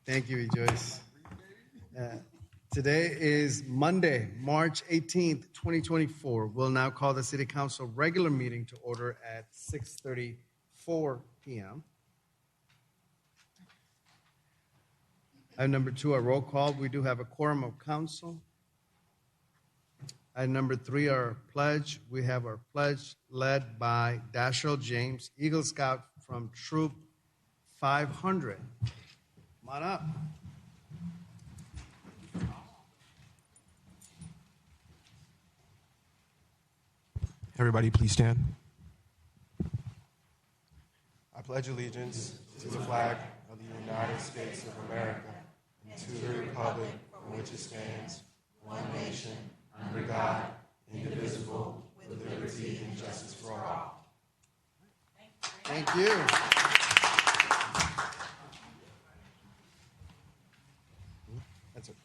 Thank you, Joyce. Today is Monday, March 18th, 2024. We'll now call the City Council regular meeting to order at 6:34 p.m. Item number 2, our roll call. We do have a quorum of council. Item number 3, our pledge. We have our pledge led by Dashiell James, Eagle Scout from Troop 500. Come on up. Everybody, please stand. I pledge allegiance to the flag of the United States of America and to the republic for which it stands, one nation, under God, indivisible, with liberty and justice for all. Thank you. That's it.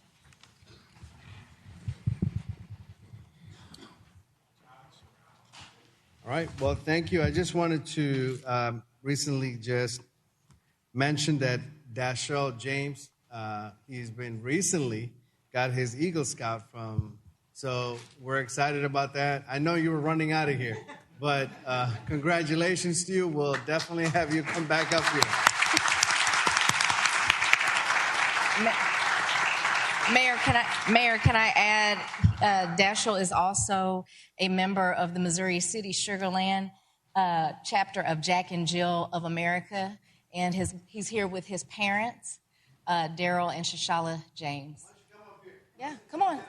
All right. Well, thank you. I just wanted to recently just mention that Dashiell James, he's been recently got his Eagle Scout from, so we're excited about that. I know you were running out of here, but congratulations to you. We'll definitely have you come back up here. Mayor, can I add, Dashiell is also a member of the Missouri City Sugarland chapter of Jack and Jill of America, and he's here with his parents, Daryl and Shashala James. Yeah, come on.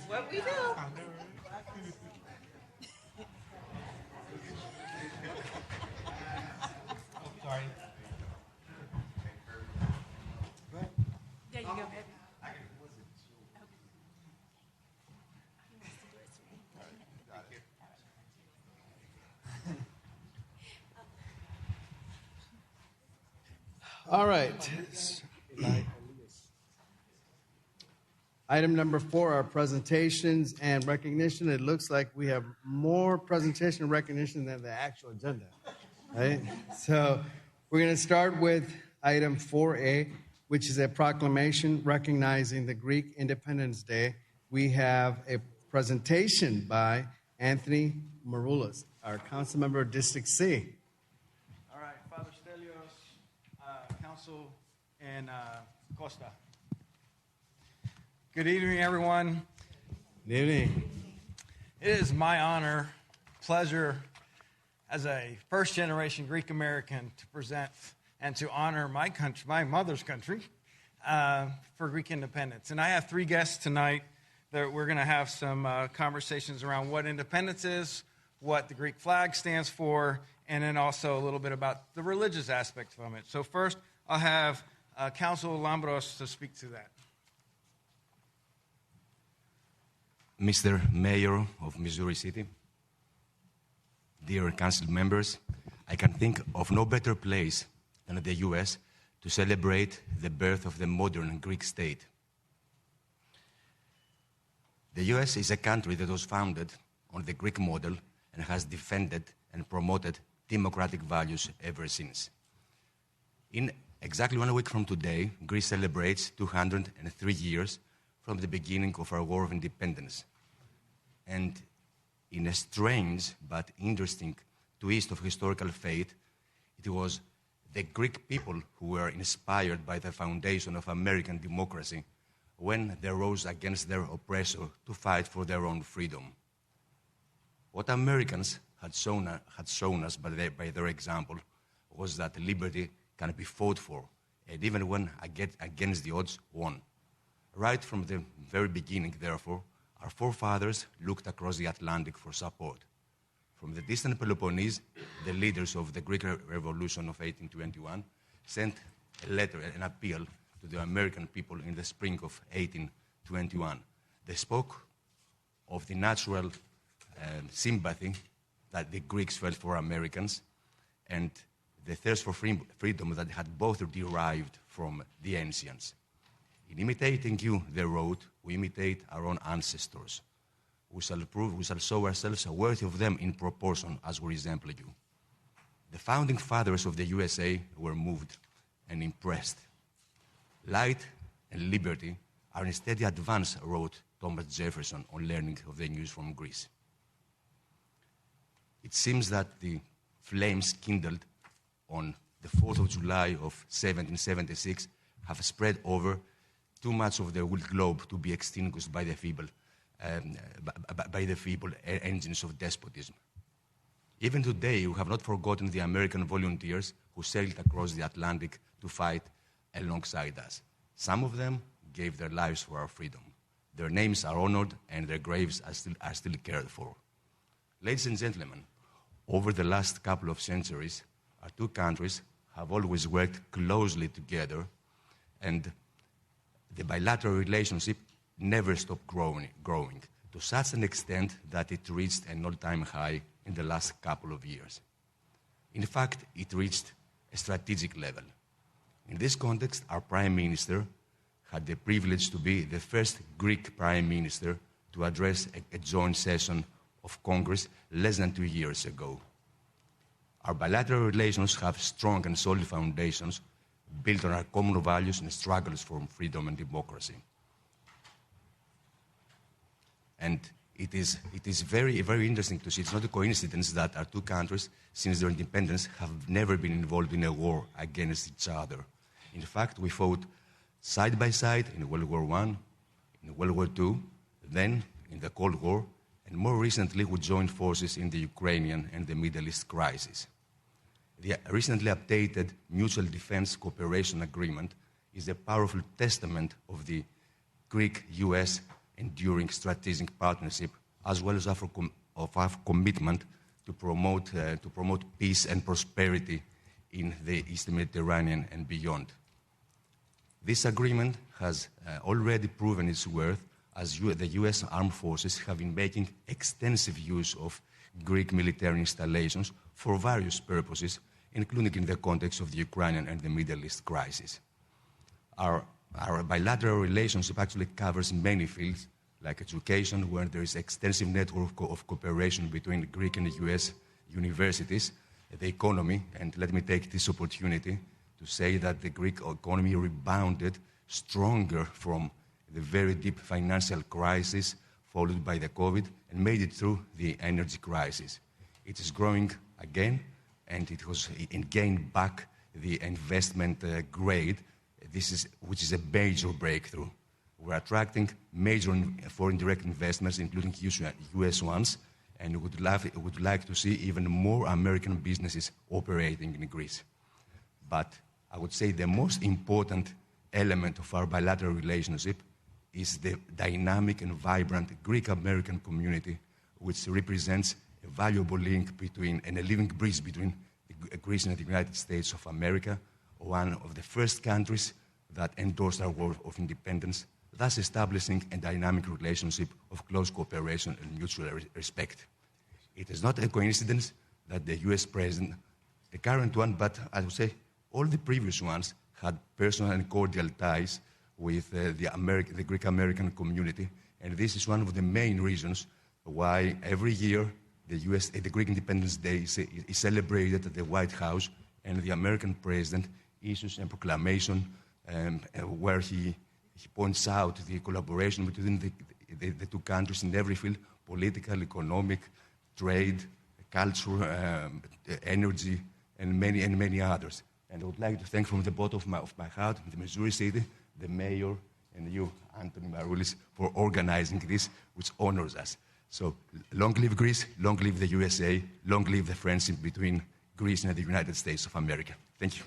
What we do. Sorry. There you go, baby. All right. Item number 4, our presentations and recognition. It looks like we have more presentation and recognition than the actual agenda, right? So we're going to start with item 4A, which is a proclamation recognizing the Greek Independence Day. We have a presentation by Anthony Maroulis, our council member of District C. All right, Father Stelios, Council, and Costa. Good evening, everyone. Good evening. It is my honor, pleasure, as a first-generation Greek American, to present and to honor my country, my mother's country, for Greek independence. And I have 3 guests tonight that we're going to have some conversations around what independence is, what the Greek flag stands for, and then also a little bit about the religious aspect of it. So first, I'll have Councilor Lambros to speak to that. Mr. Mayor of Missouri City, dear council members, I can think of no better place than the U.S. to celebrate the birth of the modern Greek state. The U.S. is a country that was founded on the Greek model and has defended and promoted democratic values ever since. In exactly 1 week from today, Greece celebrates 203 years from the beginning of our War of Independence. And in a strange but interesting twist of historical fate, it was the Greek people who were inspired by the foundation of American democracy when they rose against their oppressor to fight for their own freedom. What Americans had shown us by their example was that liberty can be fought for, and even when against the odds, won. Right from the very beginning, therefore, our forefathers looked across the Atlantic for support. From the distant Peloponnese, the leaders of the Greek Revolution of 1821 sent a letter, an appeal to the American people in the spring of 1821. They spoke of the natural sympathy that the Greeks felt for Americans and the thirst for freedom that had both derived from the ancients. In imitating you, they wrote, we imitate our own ancestors. We shall show ourselves worthy of them in proportion as we resemble you. The founding fathers of the USA were moved and impressed. Light and liberty are instead the advance, wrote Thomas Jefferson on learning of the news from Greece. It seems that the flames kindled on the 4th of July of 1776 have spread over too much of the globe to be extinguished by the feeble engines of despotism. Even today, we have not forgotten the American volunteers who sailed across the Atlantic to fight alongside us. Some of them gave their lives for our freedom. Their names are honored and their graves are still cared for. Ladies and gentlemen, over the last couple of centuries, our two countries have always worked closely together, and the bilateral relationship never stopped growing to such an extent that it reached an all-time high in the last couple of years. In fact, it reached a strategic level. In this context, our Prime Minister had the privilege to be the first Greek Prime Minister to address a joint session of Congress less than 2 years ago. Our bilateral relations have strong and solid foundations built on our common values and struggles for freedom and democracy. And it is very, very interesting to see. It's not a coincidence that our two countries, since their independence, have never been involved in a war against each other. In fact, we fought side by side in World War I, in World War II, then in the Cold War, and more recently we joined forces in the Ukrainian and the Middle East crisis. The recently updated Mutual Defense Cooperation Agreement is a powerful testament of the Greek-US enduring strategic partnership, as well as of our commitment to promote peace and prosperity in the Eastern Mediterranean and beyond. This agreement has already proven its worth, as the US armed forces have been making extensive use of Greek military installations for various purposes, including in the context of the Ukrainian and the Middle East crisis. Our bilateral relationship actually covers many fields, like education, where there is extensive network of cooperation between Greek and US universities, the economy, and let me take this opportunity to say that the Greek economy rebounded stronger from the very deep financial crisis followed by the COVID and made it through the energy crisis. It is growing again, and it gained back the investment grade, which is a major breakthrough. We're attracting major foreign direct investments, including US ones, and would like to see even more American businesses operating in Greece. But I would say the most important element of our bilateral relationship is the dynamic and vibrant Greek-American community, which represents a valuable link between and a living bridge between Greece and the United States of America, one of the first countries that endorsed our war of independence, thus establishing a dynamic relationship of close cooperation and mutual respect. It is not a coincidence that the US president, the current one, but I would say all the previous ones, had personal and cordial ties with the Greek-American community, and this is one of the main reasons why every year the Greek Independence Day is celebrated at the White House, and the American president issues a proclamation where he points out the collaboration between the the two countries in every field, political, economic, trade, culture, energy, and many others. And I would like to thank from the bottom of my heart the Missouri City, the mayor, and you, Anthony Maroulis, for organizing this, which honors us. So long live Greece, long live the USA, long live the friendship between Greece and the United States of America. Thank you.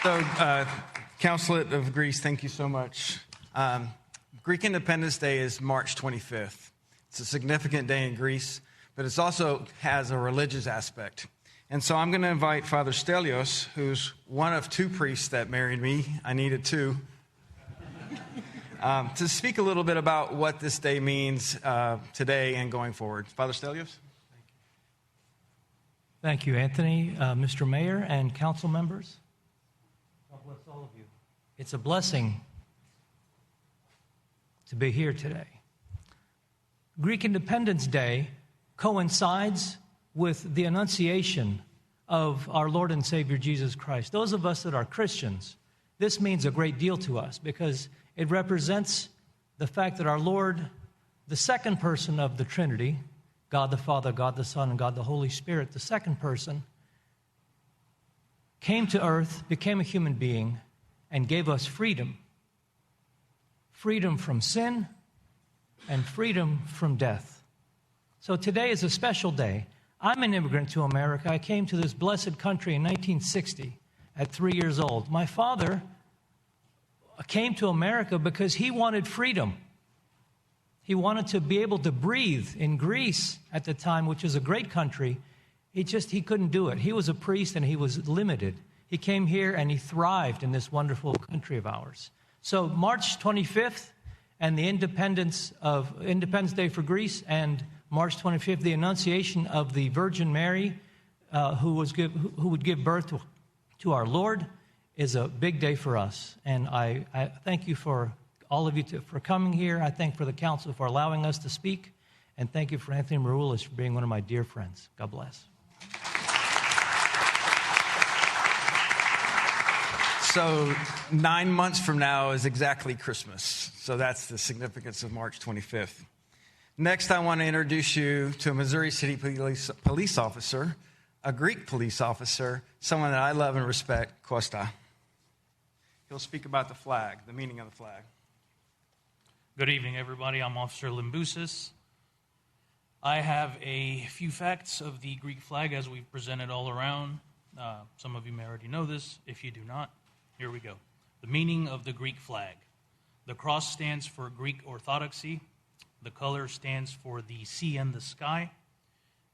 So, Consulate of Greece, thank you so much. Greek Independence Day is March 25th. It's a significant day in Greece, but it also has a religious aspect. And so I'm going to invite Father Stelios, who's one of two priests that married me. I needed two. To speak a little bit about what this day means today and going forward. Father Stelios? Thank you, Anthony, Mr. Mayor, and council members. God bless all of you. It's a blessing to be here today. Greek Independence Day coincides with the Annunciation of our Lord and Savior Jesus Christ. Those of us that are Christians, this means a great deal to us because it represents the fact that our Lord, the second person of the Trinity, God the Father, God the Son, and God the Holy Spirit, the second person, came to earth, became a human being, and gave us freedom. Freedom from sin and freedom from death. So today is a special day. I'm an immigrant to America. I came to this blessed country in 1960 at 3 years old. My father came to America because he wanted freedom. He wanted to be able to breathe in Greece at the time, which is a great country. He couldn't do it. He was a priest and he was limited. He came here and he thrived in this wonderful country of ours. So March 25th and the Independence Day for Greece, and March 25th, the Annunciation of the Virgin Mary, who would give birth to our Lord, is a big day for us. And I thank you for all of you for coming here. I thank for the council for allowing us to speak. And thank you for Anthony Maroulis for being one of my dear friends. God bless. So 9 months from now is exactly Christmas. So that's the significance of March 25th. Next, I want to introduce you to a Missouri City police officer, a Greek police officer, someone that I love and respect, Costa. He'll speak about the flag, the meaning of the flag. Good evening, everybody. I'm Officer Limbousis. I have a few facts of the Greek flag as we've presented all around. Some of you may already know this. If you do not, here we go. The meaning of the Greek flag. The cross stands for Greek Orthodoxy. The color stands for the sea and the sky.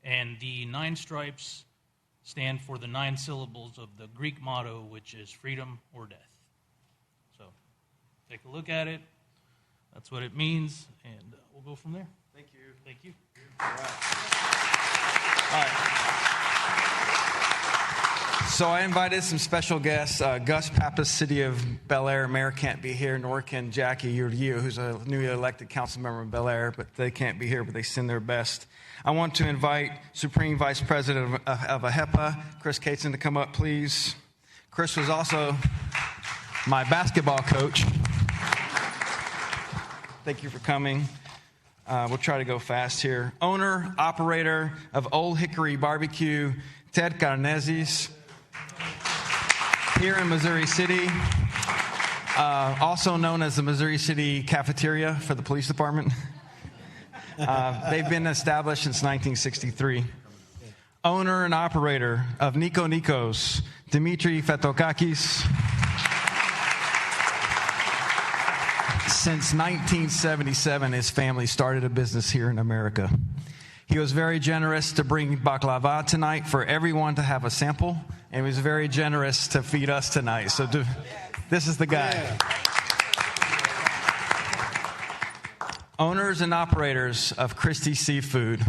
And the 9 stripes stand for the 9 syllables of the Greek motto, which is freedom or death. So take a look at it. That's what it means, and we'll go from there. Thank you. Thank you. All right. So I invited some special guests. Gus Pappas, City of Bel Air. Mayor can't be here, nor can Jackie Urdiu, who's a newly elected council member of Bel Air, but they can't be here, but they send their best. I want to invite Supreme Vice President of AHEPA, Chris Caton, to come up, please. Chris was also my basketball coach. Thank you for coming. We'll try to go fast here. Owner, operator of Old Hickory Barbecue, Ted Carneses, here in Missouri City, also known as the Missouri City Cafeteria for the police department. They've been established since 1963. Owner and operator of Nico Nikos, Dimitri Fetokakis. Since 1977, his family started a business here in America. He was very generous to bring baklava tonight for everyone to have a sample, and he was very generous to feed us tonight. So this is the guy. Yeah. Owners and operators of Christie's Seafood.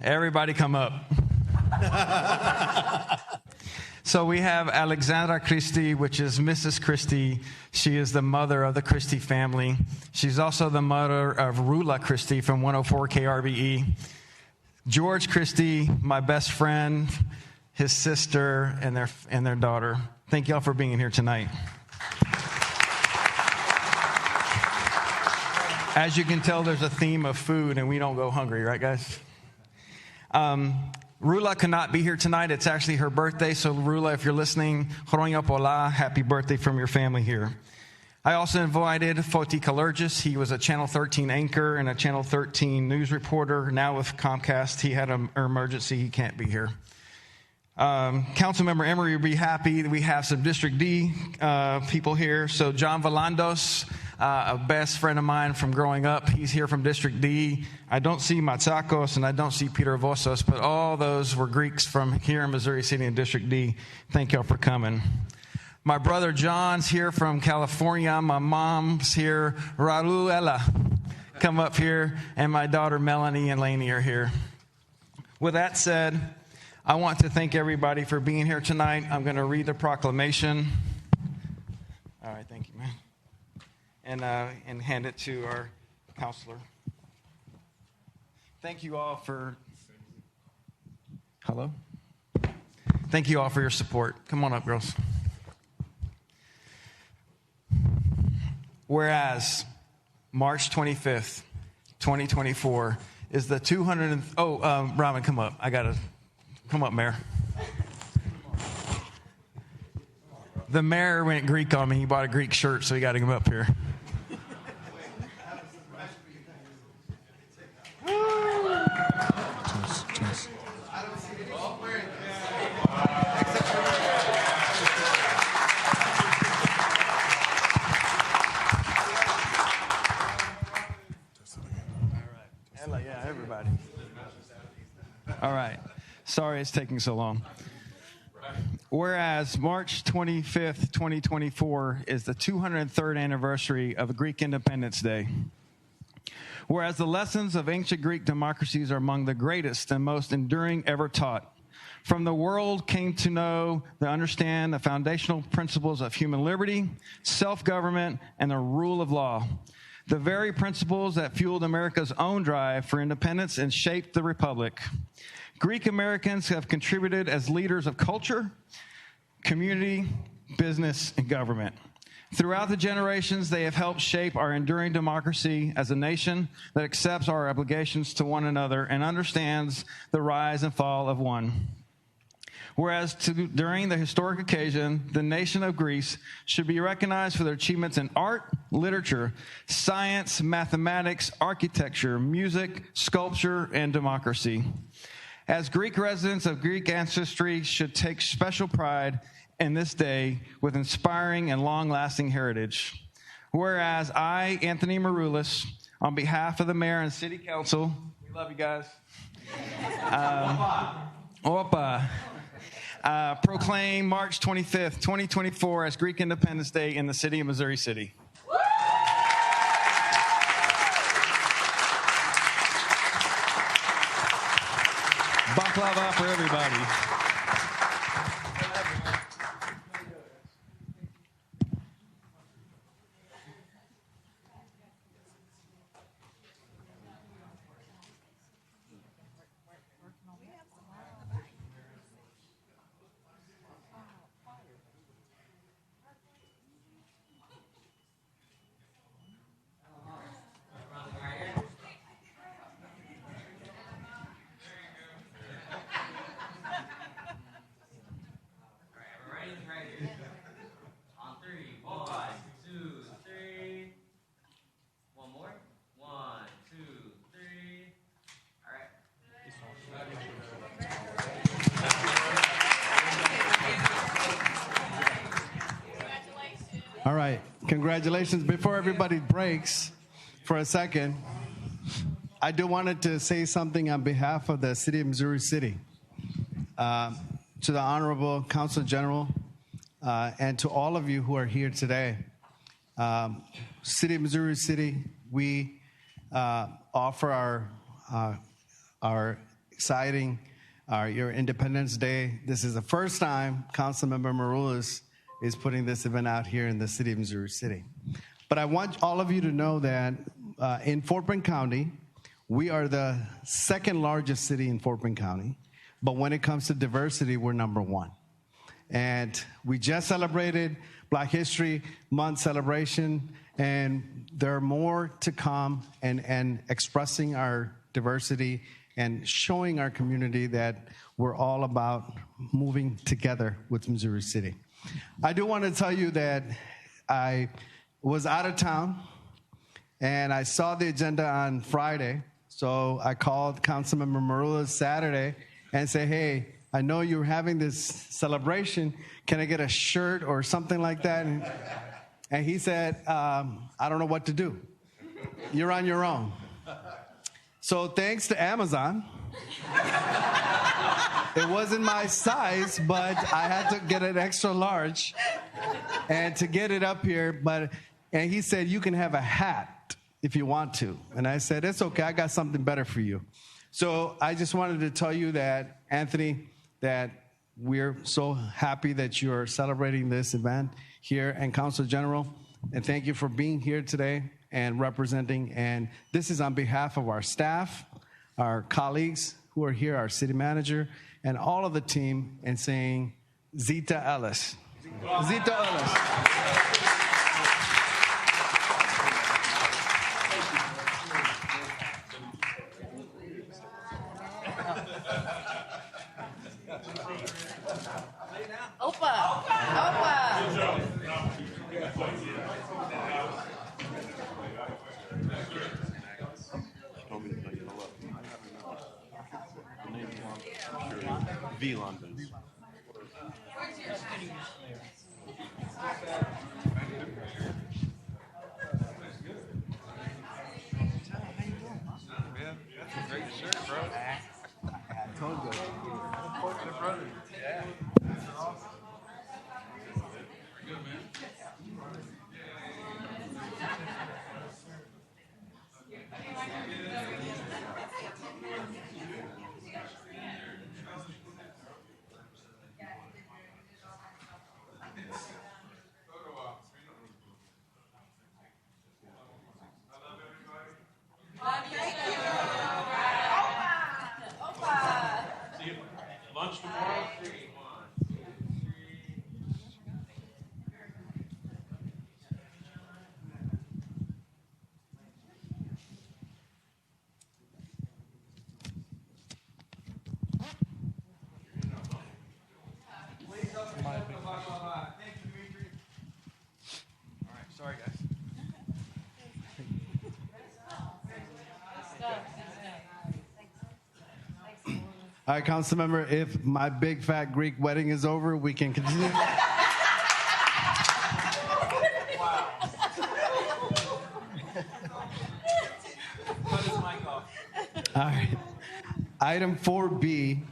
Everybody come up. So we have Alexandra Christie, which is Mrs. Christie. She is the mother of the Christie family. She's also the mother of Rula Christie from 104 KRBE. George Christie, my best friend, his sister, and their daughter. Thank y'all for being here tonight. As you can tell, there's a theme of food, and we don't go hungry, right, guys? Rula cannot be here tonight. It's actually her birthday. So, Rula, if you're listening, Horonya Pola, happy birthday from your family here. I also invited Foti Kalergis. He was a Channel 13 anchor and a Channel 13 news reporter. Now with Comcast, he had an emergency. He can't be here. Councilmember Emery will be happy that we have some District D people here. So John Valandos, a best friend of mine from growing up, he's here from District D. I don't see Matsakos and I don't see Peter Vosos, but all those were Greeks from here in Missouri City and District D. Thank y'all for coming. My brother John's here from California. My mom's here. Raul Ella, come up here. And my daughter Melanie and Lainey are here. With that said, I want to thank everybody for being here tonight. I'm going to read the proclamation. All right, thank you, man. And hand it to our counselor. Thank you all for... Hello? Thank you all for your support. Come on up, girls. Whereas March 25th, 2024 is the 200th... Robin, come up. Come up, Mayor. The mayor went Greek on me. He bought a Greek shirt, so he got to come up here. Yeah, everybody. All right. Sorry it's taking so long. Whereas March 25th, 2024 is the 203rd anniversary of Greek Independence Day. Whereas the lessons of ancient Greek democracies are among the greatest and most enduring ever taught. From the world came to know, to understand the foundational principles of human liberty, self-government, and the rule of law. The very principles that fueled America's own drive for independence and shaped the republic. Greek Americans have contributed as leaders of culture, community, business, and government. Throughout the generations, they have helped shape our enduring democracy as a nation that accepts our obligations to one another and understands the rise and fall of one. Whereas during the historic occasion, the nation of Greece should be recognized for their achievements in art, literature, science, mathematics, architecture, music, sculpture, and democracy. As Greek residents of Greek ancestry should take special pride in this day with inspiring and long-lasting heritage. Whereas I, Anthony Maroulis, on behalf of the mayor and city council, we love you guys, proclaim March 25th, 2024 as Greek Independence Day in the city of Missouri City. Baklava for everybody. All right. Congratulations. Before everybody breaks for a second, I do wanted to say something on behalf of the city of Missouri City. To the Honorable Consul General and to all of you who are here today. City of Missouri City, we offer our exciting your Independence Day. This is the first time Councilmember Maroulis is putting this event out here in the city of Missouri City. But I want all of you to know that in Fort Bend County, we are the second largest city in Fort Bend County. But when it comes to diversity, we're number one. And we just celebrated Black History Month celebration, and there are more to come, and expressing our diversity and showing our community that we're all about moving together with Missouri City. I do want to tell you that I was out of town, and I saw the agenda on Friday, so I called Councilmember Marula Saturday and said, hey, I know you're having this celebration. Can I get a shirt or something like that? And he said, I don't know what to do. You're on your own. So thanks to Amazon, it wasn't my size, but I had to get an extra large and to get it up here. And he said, you can have a hat if you want to. And I said, it's okay. I got something better for you. So I just wanted to tell you that, Anthony, that we're so happy that you're celebrating this event here, and Council General, and thank you for being here today and representing. And this is on behalf of our staff, our colleagues who are here, our city manager, and all of the team, and saying, Zita Ellis. Zita Ellis. Opa. Opa. V-London. Sorry, guys. All right, Councilmember, if my big fat Greek wedding is over, we can continue. All right. Item 4B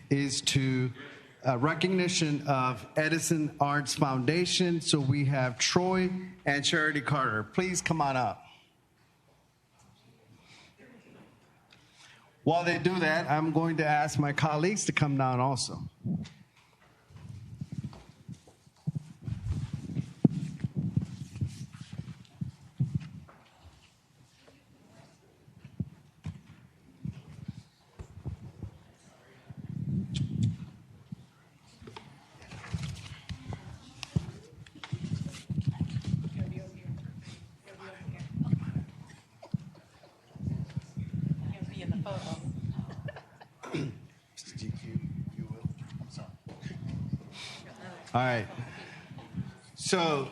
is to recognition of Edison Arts Foundation. So we have Troy and Charity Carter. Please come on up. While they do that, I'm going to ask my colleagues to come down also. All right. So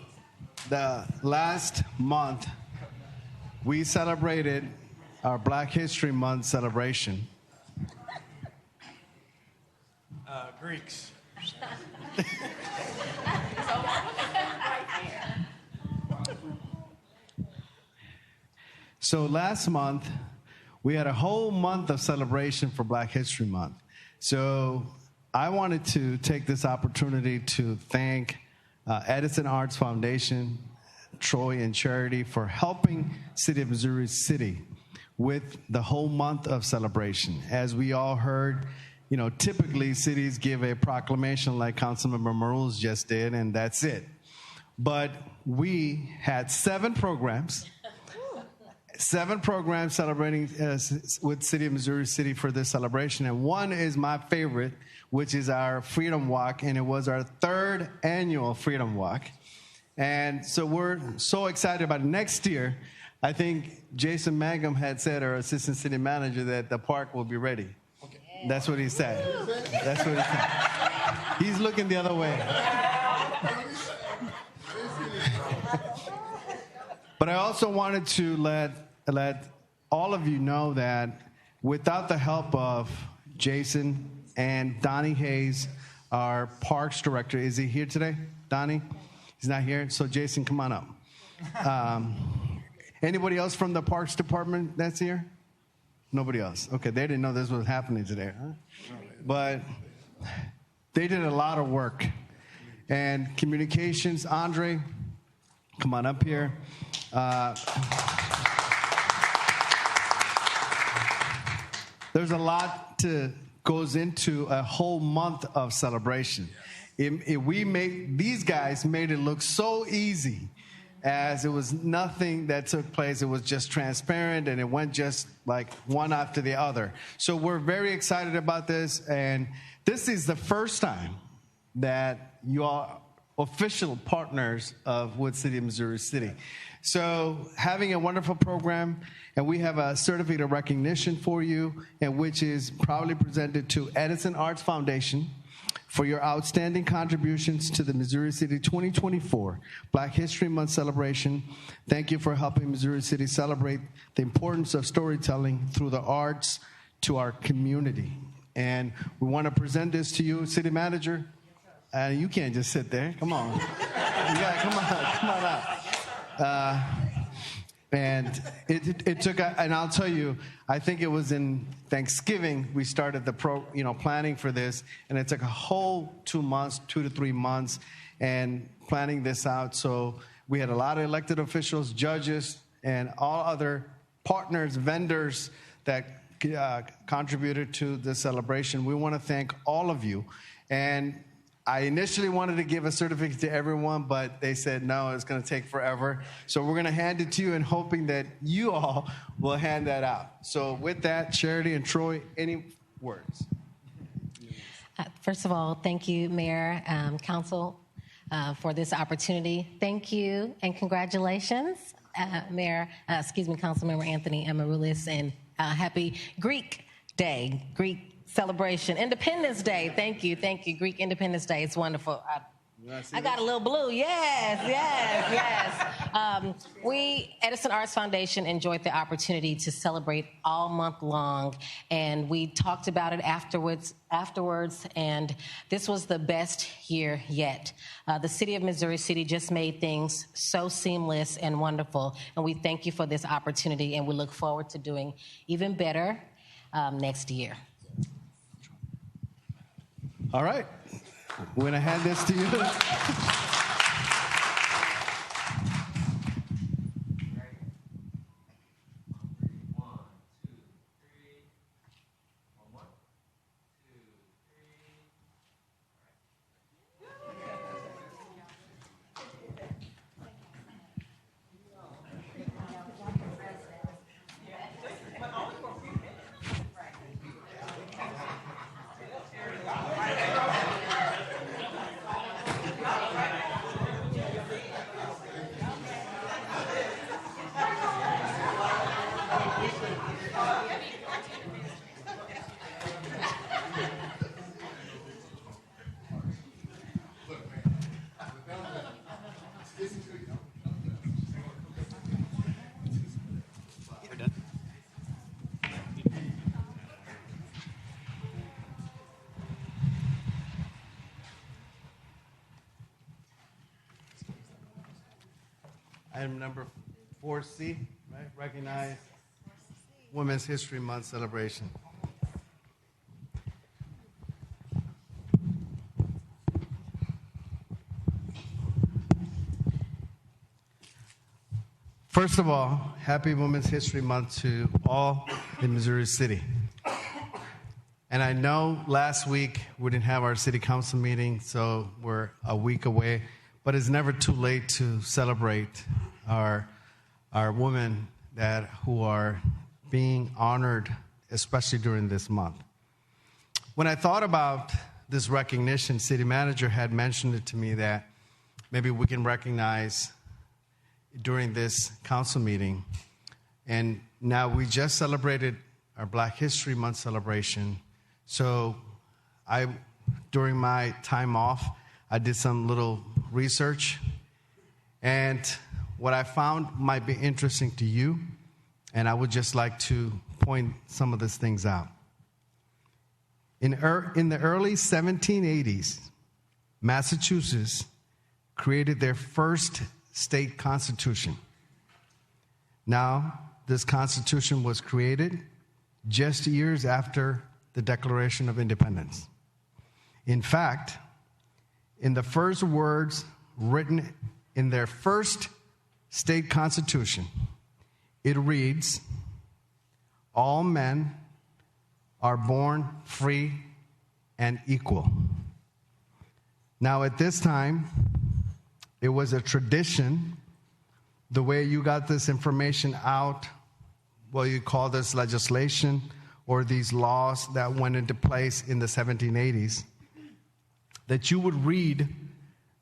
the last month, we celebrated our Black History Month celebration. Greeks. So last month, we had a whole month of celebration for Black History Month. So I wanted to take this opportunity to thank Edison Arts Foundation, Troy and Charity for helping City of Missouri City with the whole month of celebration. As we all heard, you know, typically cities give a proclamation like Councilmember Merles just did, and that's it. But we had 7 programs, 7 programs celebrating with City of Missouri City for this celebration, and one is my favorite, which is our Freedom Walk, and it was our 3rd annual Freedom Walk. And so we're so excited about it. Next year, I think Jason Mangum had said, our assistant city manager, that the park will be ready. That's what he said. That's what he said. He's looking the other way. But I also wanted to let all of you know that without the help of Jason and Donnie Hayes, our parks director, is he here today? Donnie? He's not here? So Jason, come on up. Anybody else from the parks department that's here? Nobody else. Okay, they didn't know this was happening today, huh? But they did a lot of work. And communications, Andre, come on up here. There's a lot goes into a whole month of celebration. These guys made it look so easy, as it was nothing that took place. It was just transparent, and it went just like one after the other. So we're very excited about this, and this is the first time that you are official partners of Wood City, Missouri City. So having a wonderful program, and we have a certificate of recognition for you, and which is proudly presented to Edison Arts Foundation for your outstanding contributions to the Missouri City 2024 Black History Month celebration. Thank you for helping Missouri City celebrate the importance of storytelling through the arts to our community. And we want to present this to you, City Manager. You can't just sit there. Come on. Come on out. And it took, and I'll tell you, I think it was in Thanksgiving we started the planning for this, and it took a whole 2 months, 2 to 3 months, and planning this out. So we had a lot of elected officials, judges, and all other partners, vendors that contributed to the celebration. We want to thank all of you. And I initially wanted to give a certificate to everyone, but they said, no, it's going to take forever. So we're going to hand it to you and hoping that you all will hand that out. So with that, Charity and Troy, any words? First of all, thank you, Mayor, Council, for this opportunity. Thank you and congratulations, Councilmember Anthony Amaroulis, and happy Greek Day, Greek celebration, Independence Day. Thank you, Greek Independence Day. It's wonderful. I got a little blue. Yes. We, Edison Arts Foundation, enjoyed the opportunity to celebrate all month long, and we talked about it afterwards, and this was the best year yet. The City of Missouri City just made things so seamless and wonderful, and we thank you for this opportunity, and we look forward to doing even better next year. All right. We're going to hand this to you. Item number 4C, right? Recognize Women's History Month celebration. First of all, happy Women's History Month to all in Missouri City. And I know last week we didn't have our city council meeting, so we're a week away, but it's never too late to celebrate our women who are being honored, especially during this month. When I thought about this recognition, city manager had mentioned it to me that maybe we can recognize during this council meeting. And now we just celebrated our Black History Month celebration. So during my time off, I did some little research. And what I found might be interesting to you, and I would just like to point some of these things out. In the early 1780s, Massachusetts created their first state constitution. Now, this constitution was created just years after the Declaration of Independence. In fact, in the first words written in their first state constitution, it reads, "All men are born free and equal." Now, at this time, it was a tradition, the way you got this information out, well, you call this legislation or these laws that went into place in the 1780s, that you would read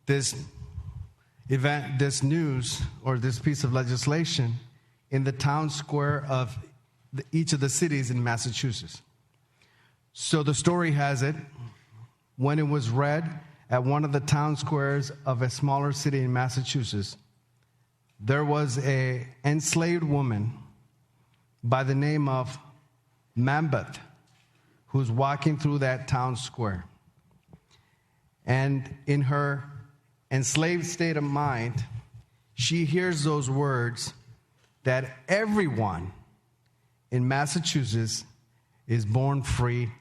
this event, this news, or this piece of legislation in the town square of each of the cities in Massachusetts. So the story has it, when it was read at one of the town squares of a smaller city in Massachusetts, there was an enslaved woman by the name of Mambeth who's walking through that town square. And in her enslaved state of mind, she hears those words that everyone in Massachusetts is born free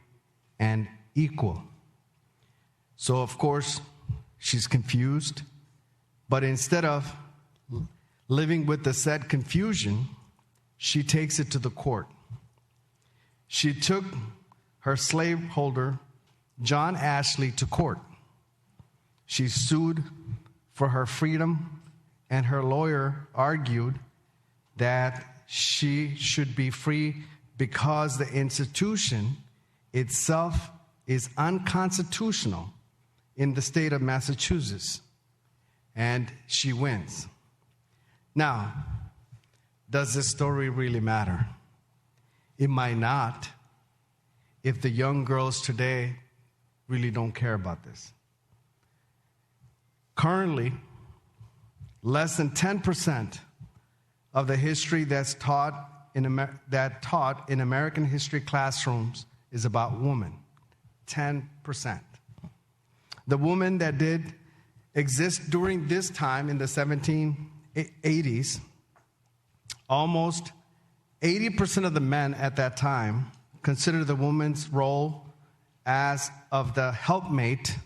and equal. So, of course, she's confused, but instead of living with the said confusion, she takes it to the court. She took her slaveholder, John Ashley, to court. She sued for her freedom, and her lawyer argued that she should be free because the institution itself is unconstitutional in the state of Massachusetts. And she wins. Now, does this story really matter? It might not if the young girls today really don't care about this. Currently, less than 10% of the history that's taught in American history classrooms is about women. 10%. The woman that did exist during this time in the 1780s, almost 80% of the men at that time considered the woman's role as of the helpmate,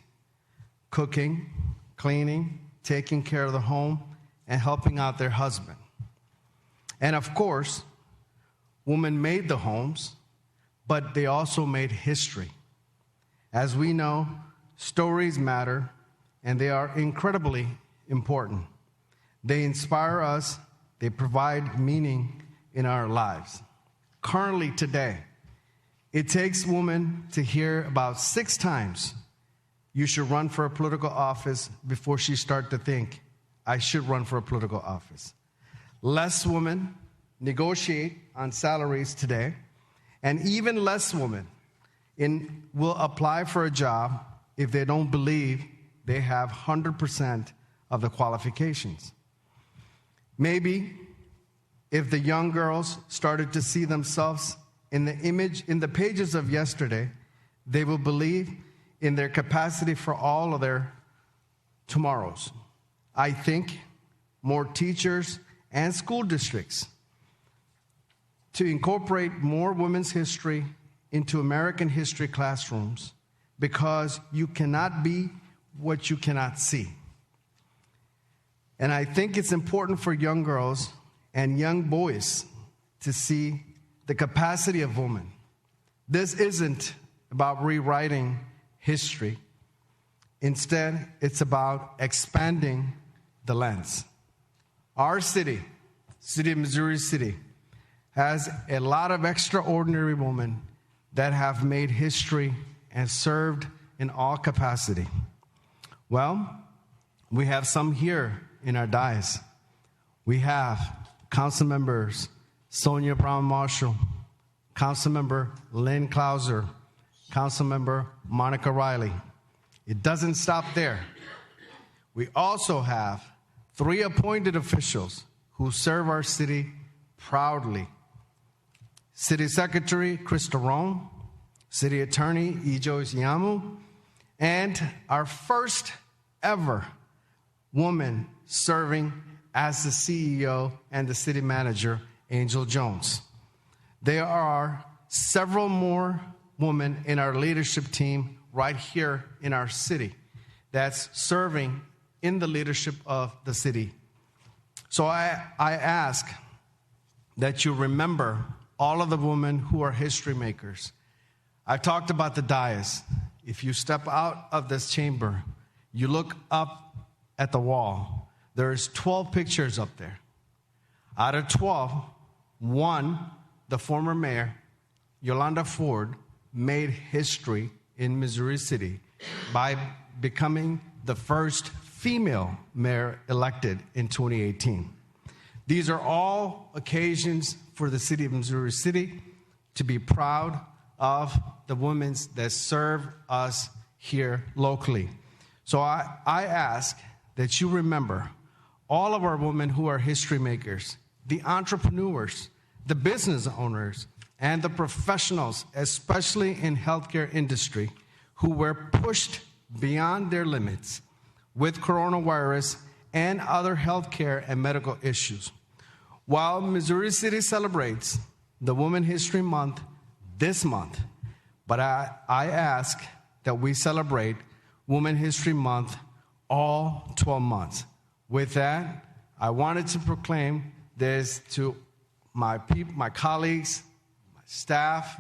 cooking, cleaning, taking care of the home, and helping out their husband. And of course, women made the homes, but they also made history. As we know, stories matter, and they are incredibly important. They inspire us, they provide meaning in our lives. Currently, today, it takes women to hear about 6 times you should run for a political office before she starts to think, I should run for a political office. Less women negotiate on salaries today, and even less women will apply for a job if they don't believe they have 100% of the qualifications. Maybe if the young girls started to see themselves in the image, in the pages of yesterday, they will believe in their capacity for all of their tomorrows. I think more teachers and school districts to incorporate more women's history into American history classrooms, because you cannot be what you cannot see. And I think it's important for young girls and young boys to see the capacity of women. This isn't about rewriting history. Instead, it's about expanding the lens. Our city of Missouri City, has a lot of extraordinary women that have made history and served in all capacity. Well, we have some here in our dais. We have council members Sonia Brown Marshall, Councilmember Lynn Clauser, Councilmember Monica Riley. It doesn't stop there. We also have 3 appointed officials who serve our city proudly. City Secretary Krista Rome, City Attorney Ijo Isiamu, and our first ever woman serving as the CEO and the city manager, Angel Jones. There are several more women in our leadership team right here in our city that's serving in the leadership of the city. So I ask that you remember all of the women who are history makers. I've talked about the dais. If you step out of this chamber, you look up at the wall, there's 12 pictures up there. Out of 12, 1, the former mayor, Yolanda Ford, made history in Missouri City by becoming the first female mayor elected in 2018. These are all occasions for the city of Missouri City to be proud of the women that serve us here locally. So I ask that you remember all of our women who are history makers, the entrepreneurs, the business owners, and the professionals, especially in healthcare industry, who were pushed beyond their limits with coronavirus and other healthcare and medical issues. While Missouri City celebrates the Women's History Month this month, but I ask that we celebrate Women's History Month all 12 months. With that, I wanted to proclaim this to my people, my colleagues, my staff,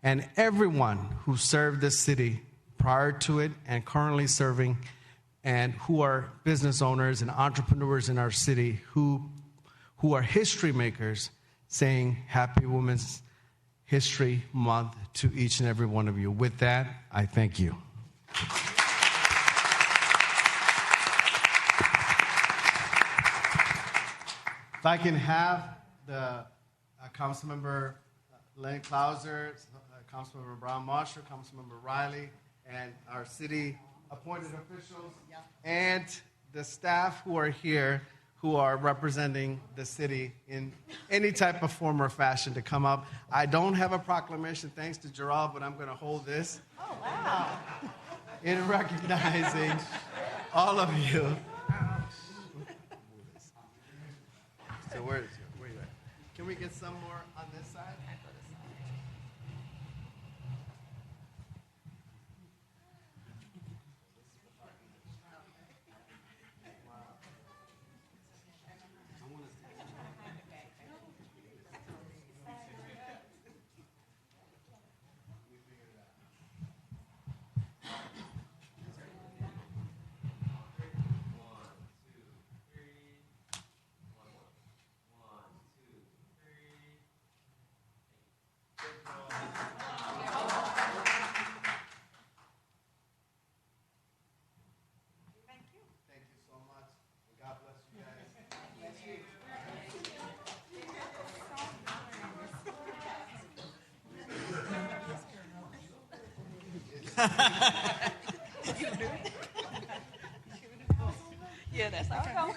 and everyone who served this city prior to it and currently serving, and who are business owners and entrepreneurs in our city who are history makers, saying Happy Women's History Month to each and every one of you. With that, I thank you. If I can have the Councilmember Lynn Clauser, Councilmember Brown Marshall, Councilmember Riley, and our city appointed officials, and the staff who are here who are representing the city in any type of form or fashion to come up. I don't have a proclamation, thanks to Gerald, but I'm going to hold this. Oh, wow. In recognizing all of you. So where are you at? Can we get some more on this side? Yeah, that's how it goes.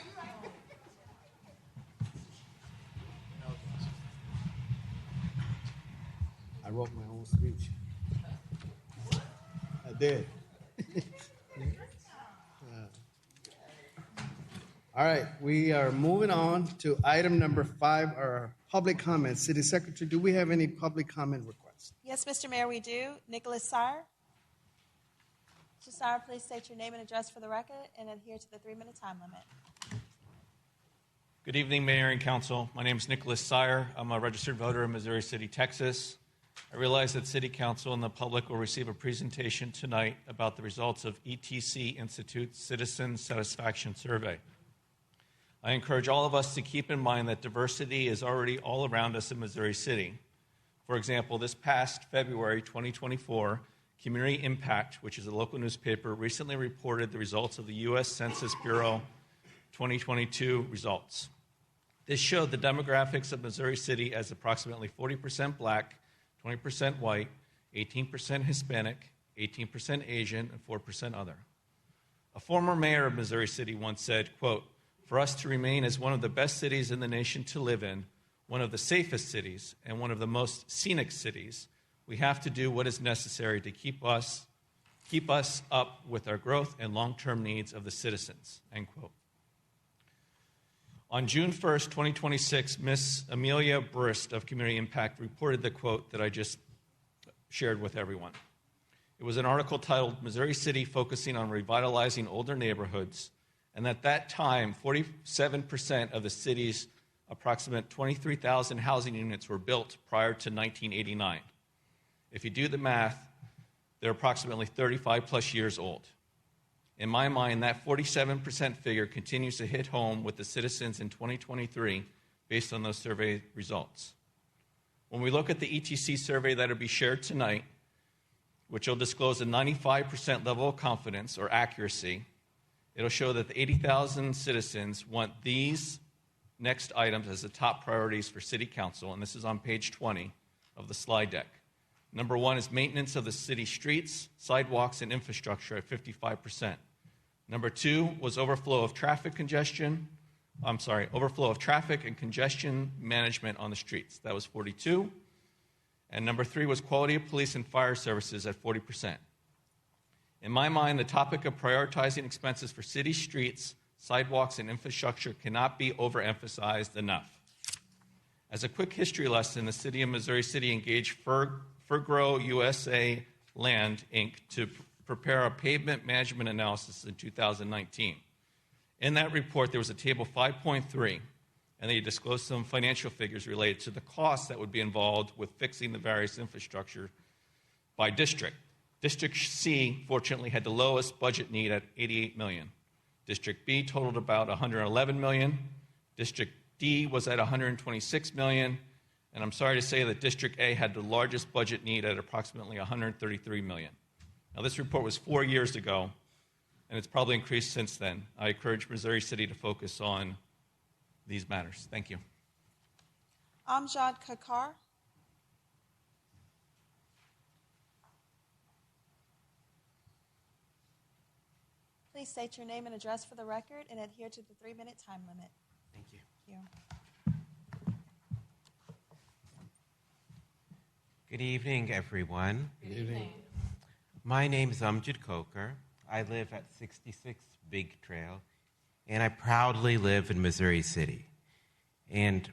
I wrote my own speech. I did. All right, we are moving on to item number 5, our public comments. City Secretary, do we have any public comment requests? Yes, Mr. Mayor, we do. Nicholas Sire. Mr. Sire, please state your name and address for the record and adhere to the 3-minute time limit. Good evening, Mayor and Council. My name is Nicholas Sire. I'm a registered voter in Missouri City, Texas. I realize that City Council and the public will receive a presentation tonight about the results of ETC Institute's Citizen Satisfaction Survey. I encourage all of us to keep in mind that diversity is already all around us in Missouri City. For example, this past February 2024, Community Impact, which is a local newspaper, recently reported the results of the U.S. Census Bureau 2022 results. This showed the demographics of Missouri City as approximately 40% black, 20% white, 18% Hispanic, 18% Asian, and 4% other. A former mayor of Missouri City once said, quote, "For us to remain as one of the best cities in the nation to live in, one of the safest cities, and one of the most scenic cities, we have to do what is necessary to keep us up with our growth and long-term needs of the citizens," end quote. On June 1st, 2026, Ms. Amelia Brist of Community Impact reported the quote that I just shared with everyone. It was an article titled, "Missouri City Focusing on Revitalizing Older Neighborhoods," and at that time, 47% of the city's approximate 23,000 housing units were built prior to 1989. If you do the math, they're approximately 35 plus years old. In my mind, that 47% figure continues to hit home with the citizens in 2023 based on those survey results. When we look at the ETC survey that will be shared tonight, which will disclose a 95% level of confidence or accuracy, it'll show that the 80,000 citizens want these next items as the top priorities for City Council, and this is on page 20 of the slide deck. Number one is maintenance of the city streets, sidewalks, and infrastructure at 55%. Number two was overflow of traffic and congestion management on the streets. That was 42. And number three was quality of police and fire services at 40%. In my mind, the topic of prioritizing expenses for city streets, sidewalks, and infrastructure cannot be overemphasized enough. As a quick history lesson, the city of Missouri City engaged Fergro USA Land, Inc. to prepare a pavement management analysis in 2019. In that report, there was a table 5.3, and they disclosed some financial figures related to the costs that would be involved with fixing the various infrastructure by district. District C, fortunately, had the lowest budget need at $88 million. District B totaled about $111 million. District D was at $126 million. And I'm sorry to say that District A had the largest budget need at approximately $133 million. Now, this report was 4 years ago, and it's probably increased since then. I encourage Missouri City to focus on these matters. Thank you. Amjad Kakar. Please state your name and address for the record and adhere to the 3-minute time limit. Thank you. Thank you. Good evening, everyone. Good evening. My name is Amjad Kokar. I live at 66 Big Trail, and I proudly live in Missouri City. And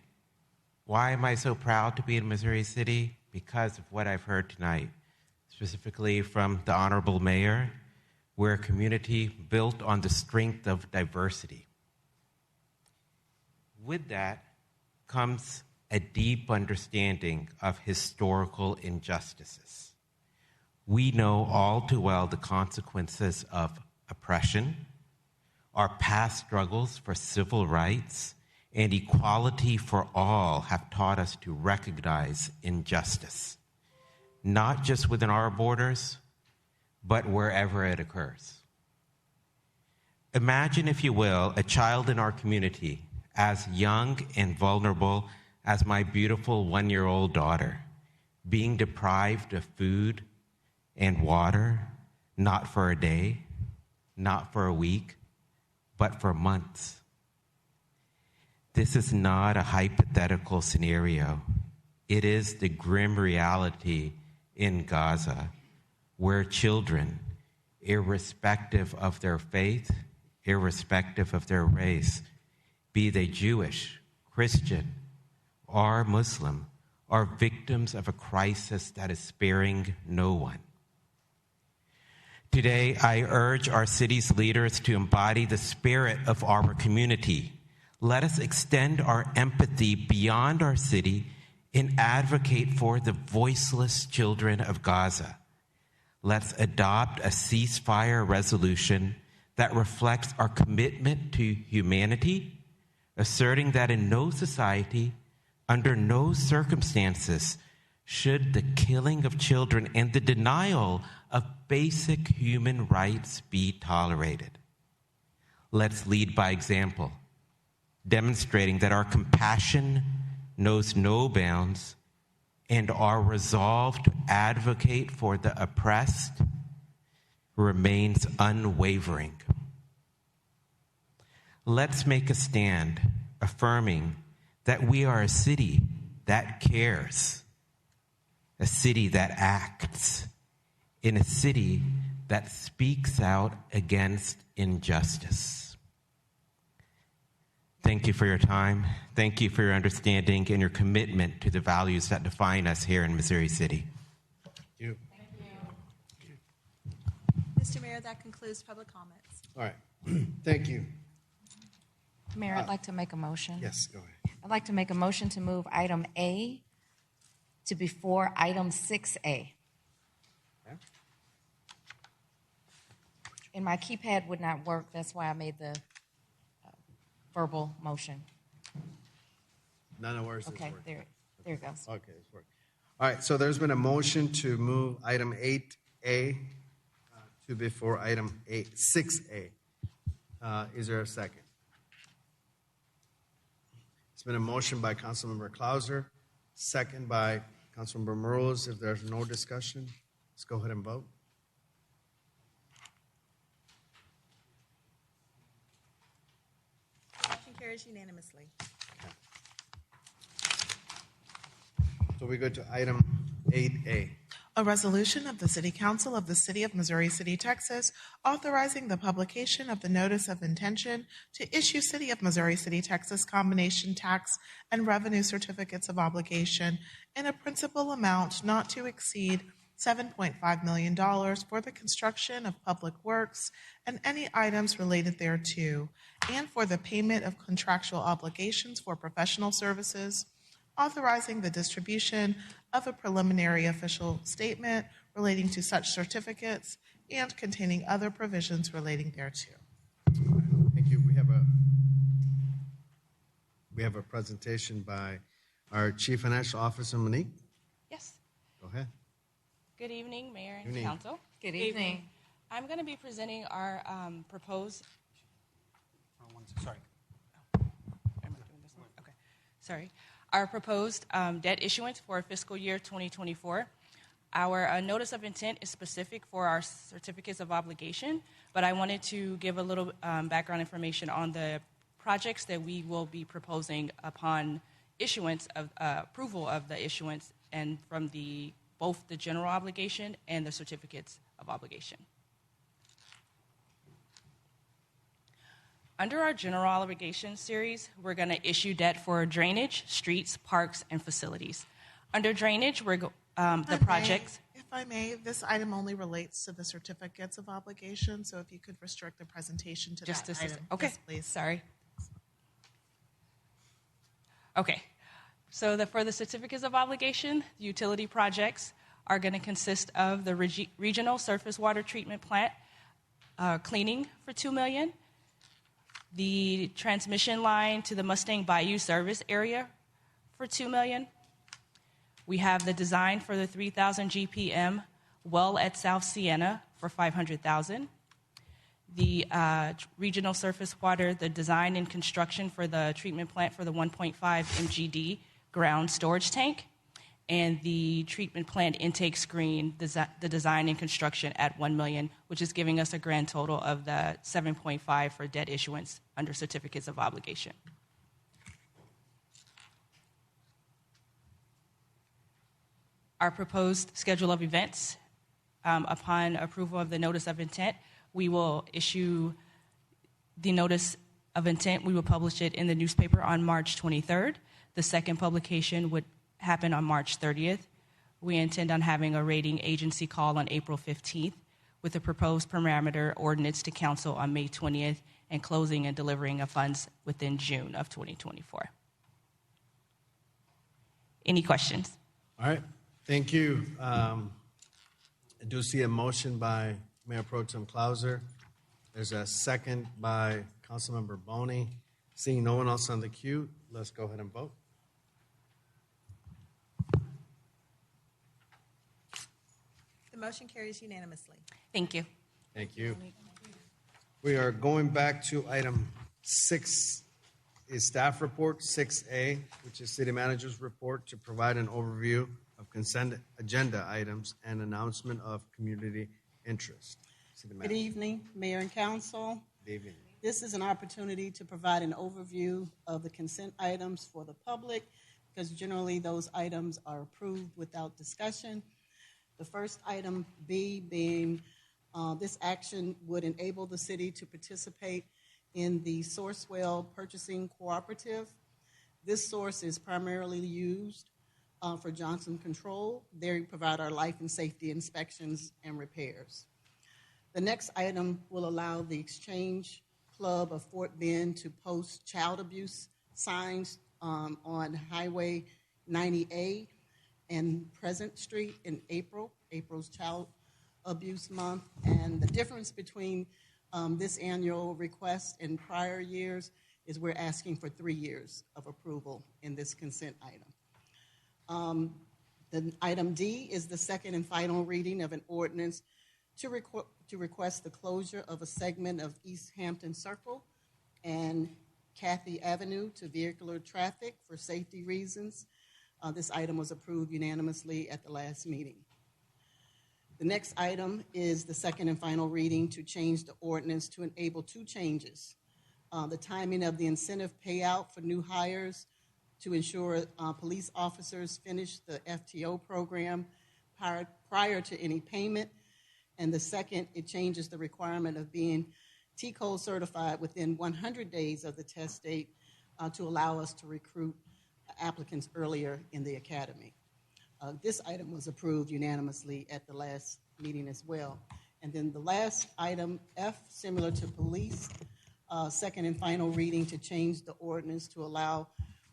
why am I so proud to be in Missouri City? Because of what I've heard tonight, specifically from the Honorable Mayor. We're a community built on the strength of diversity. With that comes a deep understanding of historical injustices. We know all too well the consequences of oppression. Our past struggles for civil rights and equality for all have taught us to recognize injustice, not just within our borders, but wherever it occurs. Imagine, if you will, a child in our community as young and vulnerable as my beautiful 1-year-old daughter, being deprived of food and water, not for a day, not for a week, but for months. This is not a hypothetical scenario. It is the grim reality in Gaza, where children, irrespective of their faith, irrespective of their race, be they Jewish, Christian, or Muslim, are victims of a crisis that is sparing no one. Today, I urge our city's leaders to embody the spirit of our community. Let us extend our empathy beyond our city and advocate for the voiceless children of Gaza. Let's adopt a ceasefire resolution that reflects our commitment to humanity, asserting that in no society, under no circumstances, should the killing of children and the denial of basic human rights be tolerated. Let's lead by example, demonstrating that our compassion knows no bounds and our resolve to advocate for the oppressed remains unwavering. Let's make a stand affirming that we are a city that cares, a city that acts, in a city that speaks out against injustice. Thank you for your time. Thank you for your understanding and your commitment to the values that define us here in Missouri City. You. Mr. Mayor, that concludes public comments. All right. Thank you. Mayor, I'd like to make a motion. Yes, go ahead. I'd like to make a motion to move item A to before item 6A. Okay. And my keypad would not work. That's why I made the verbal motion. None of words. Okay, there it goes. Okay, it's working. All right, so there's been a motion to move item 8A to before item 6A. Is there a second? It's been a motion by Councilmember Clauser, second by Councilmember Morales. If there's no discussion, let's go ahead and vote. Motion carries unanimously. So we go to item 8A. A resolution of the City Council of the City of Missouri City, Texas, authorizing the publication of the Notice of Intention to issue City of Missouri City, Texas combination tax and revenue certificates of obligation in a principal amount not to exceed $7.5 million for the construction of public works and any items related thereto, and for the payment of contractual obligations for professional services, authorizing the distribution of a preliminary official statement relating to such certificates and containing other provisions relating thereto. Thank you. We have a presentation by our Chief Financial Officer, Monique. Yes. Go ahead. Good evening, Mayor and Evening. Council. Good evening. I'm going to be presenting our proposed. Sorry. Am I doing this one? Okay. Sorry. Our proposed debt issuance for fiscal year 2024. Our notice of intent is specific for our certificates of obligation, but I wanted to give a little background information on the projects that we will be proposing upon issuance of approval of the issuance and from both the general obligation and the certificates of obligation. Under our general obligation series, we're going to issue debt for drainage, streets, parks, and facilities. Under drainage, the projects. If I may, this item only relates to the certificates of obligation, so if you could restrict the presentation to Just that this item. okay, Yes, please. Sorry. Okay, so for the certificates of obligation, utility projects are going to consist of the regional surface water treatment plant cleaning for $2 million, the transmission line to the Mustang Bayou service area for $2 million. We have the design for the 3,000 GPM well at South Sienna for $500,000. The regional surface water, the design and construction for the treatment plant for the 1.5 MGD ground storage tank, and the treatment plant intake screen, the design and construction at $1 million, which is giving us a grand total of the 7.5 for debt issuance under certificates of obligation. Our proposed schedule of events, upon approval of the notice of intent, we will issue the notice of intent. We will publish it in the newspaper on March 23rd. The second publication would happen on March 30th. We intend on having a rating agency call on April 15th with a proposed parameter ordinance to council on May 20th and closing and delivering of funds within June of 2024. Any questions? All right. Thank you. I do see a motion by Mayor Pro Tem Clauser. There's a second by Councilmember Boney. Seeing no one else on the queue, let's go ahead and vote. The motion carries unanimously. Thank you. Thank you. We are going back to item 6 is staff report, 6A, which is city manager's report to provide an overview of consent agenda items and announcement of community interest. City Good manager. evening, Mayor and Council. Good evening. This is an opportunity to provide an overview of the consent items for the public, because generally those items are approved without discussion. The first item, B, being this action would enable the city to participate in the Sourcewell Purchasing Cooperative. This source is primarily used for Johnson Control. They provide our life and safety inspections and repairs. The next item will allow the Exchange Club of Fort Bend to post child abuse signs on Highway 90A and Pleasant Street in April. April's Child Abuse Month. And the difference between this annual request and prior years is we're asking for 3 years of approval in this consent item. The item D is the second and final reading of an ordinance to request the closure of a segment of East Hampton Circle and Cathy Avenue to vehicular traffic for safety reasons. This item was approved unanimously at the last meeting. The next item is the second and final reading to change the ordinance to enable 2 changes. The timing of the incentive payout for new hires to ensure police officers finish the FTO program prior to any payment. And the second, it changes the requirement of being TCOLE certified within 100 days of the test date to allow us to recruit applicants earlier in the academy. This item was approved unanimously at the last meeting as well. And then the last item, F, similar to police, second and final reading to change the ordinance to allow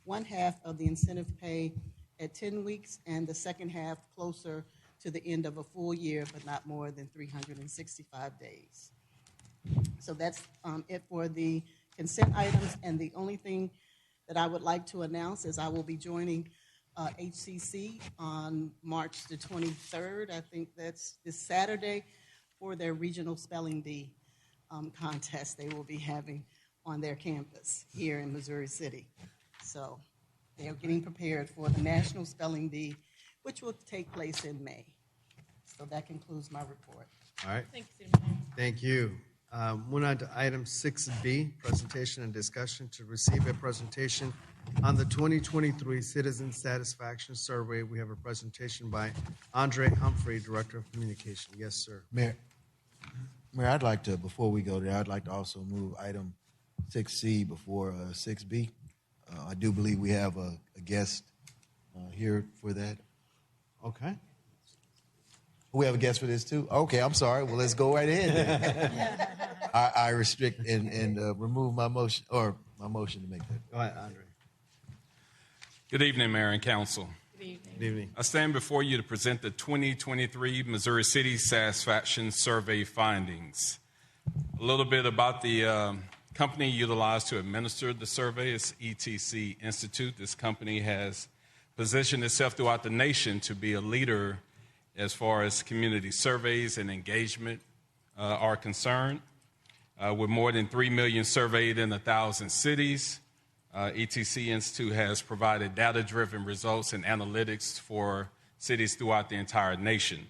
1/2 of the incentive pay at 10 weeks and the second half closer to the end of a full year, but not more than 365 days. So that's it for the consent items. And the only thing that I would like to announce is I will be joining HCC on March the 23rd. I think that's this Saturday for their regional spelling bee contest they will be having on their campus here in Missouri City. So they are getting prepared for the National Spelling Bee, which will take place in May. So that concludes my report. All right. Thank you, City Manager. Thank you. Moving on to item 6B, presentation and discussion to receive a presentation on the 2023 Citizen Satisfaction Survey. We have a presentation by Andre Humphrey, Director of Communication. Yes, sir. Mayor, I'd like to, before we go there, I'd like to also move item 6C before 6B. I do believe we have a guest here for that. Okay. We have a guest for this too? Okay, I'm sorry. Well, let's go right ahead then. I restrict and remove my motion, or my motion to make that. Go ahead, Andre. Good evening, Mayor and Council. Good evening. Good evening. I stand before you to present the 2023 Missouri City Satisfaction Survey findings. A little bit about the company utilized to administer the survey is ETC Institute. This company has positioned itself throughout the nation to be a leader as far as community surveys and engagement are concerned. With more than 3 million surveyed in 1,000 cities, ETC Institute has provided data-driven results and analytics for cities throughout the entire nation.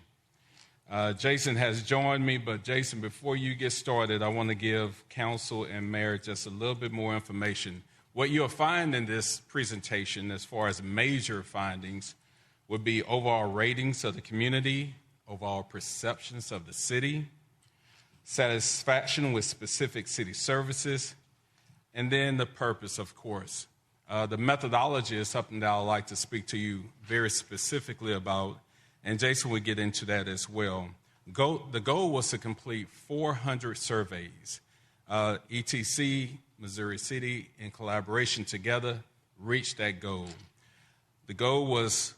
Jason has joined me, but Jason, before you get started, I want to give council and mayor just a little bit more information. What you'll find in this presentation as far as major findings would be overall ratings of the community, overall perceptions of the city, satisfaction with specific city services, and then the purpose, of course. The methodology is something that I'd like to speak to you very specifically about, and Jason will get into that as well. The goal was to complete 400 surveys. ETC, Missouri City, in collaboration together, reached that goal. The goal was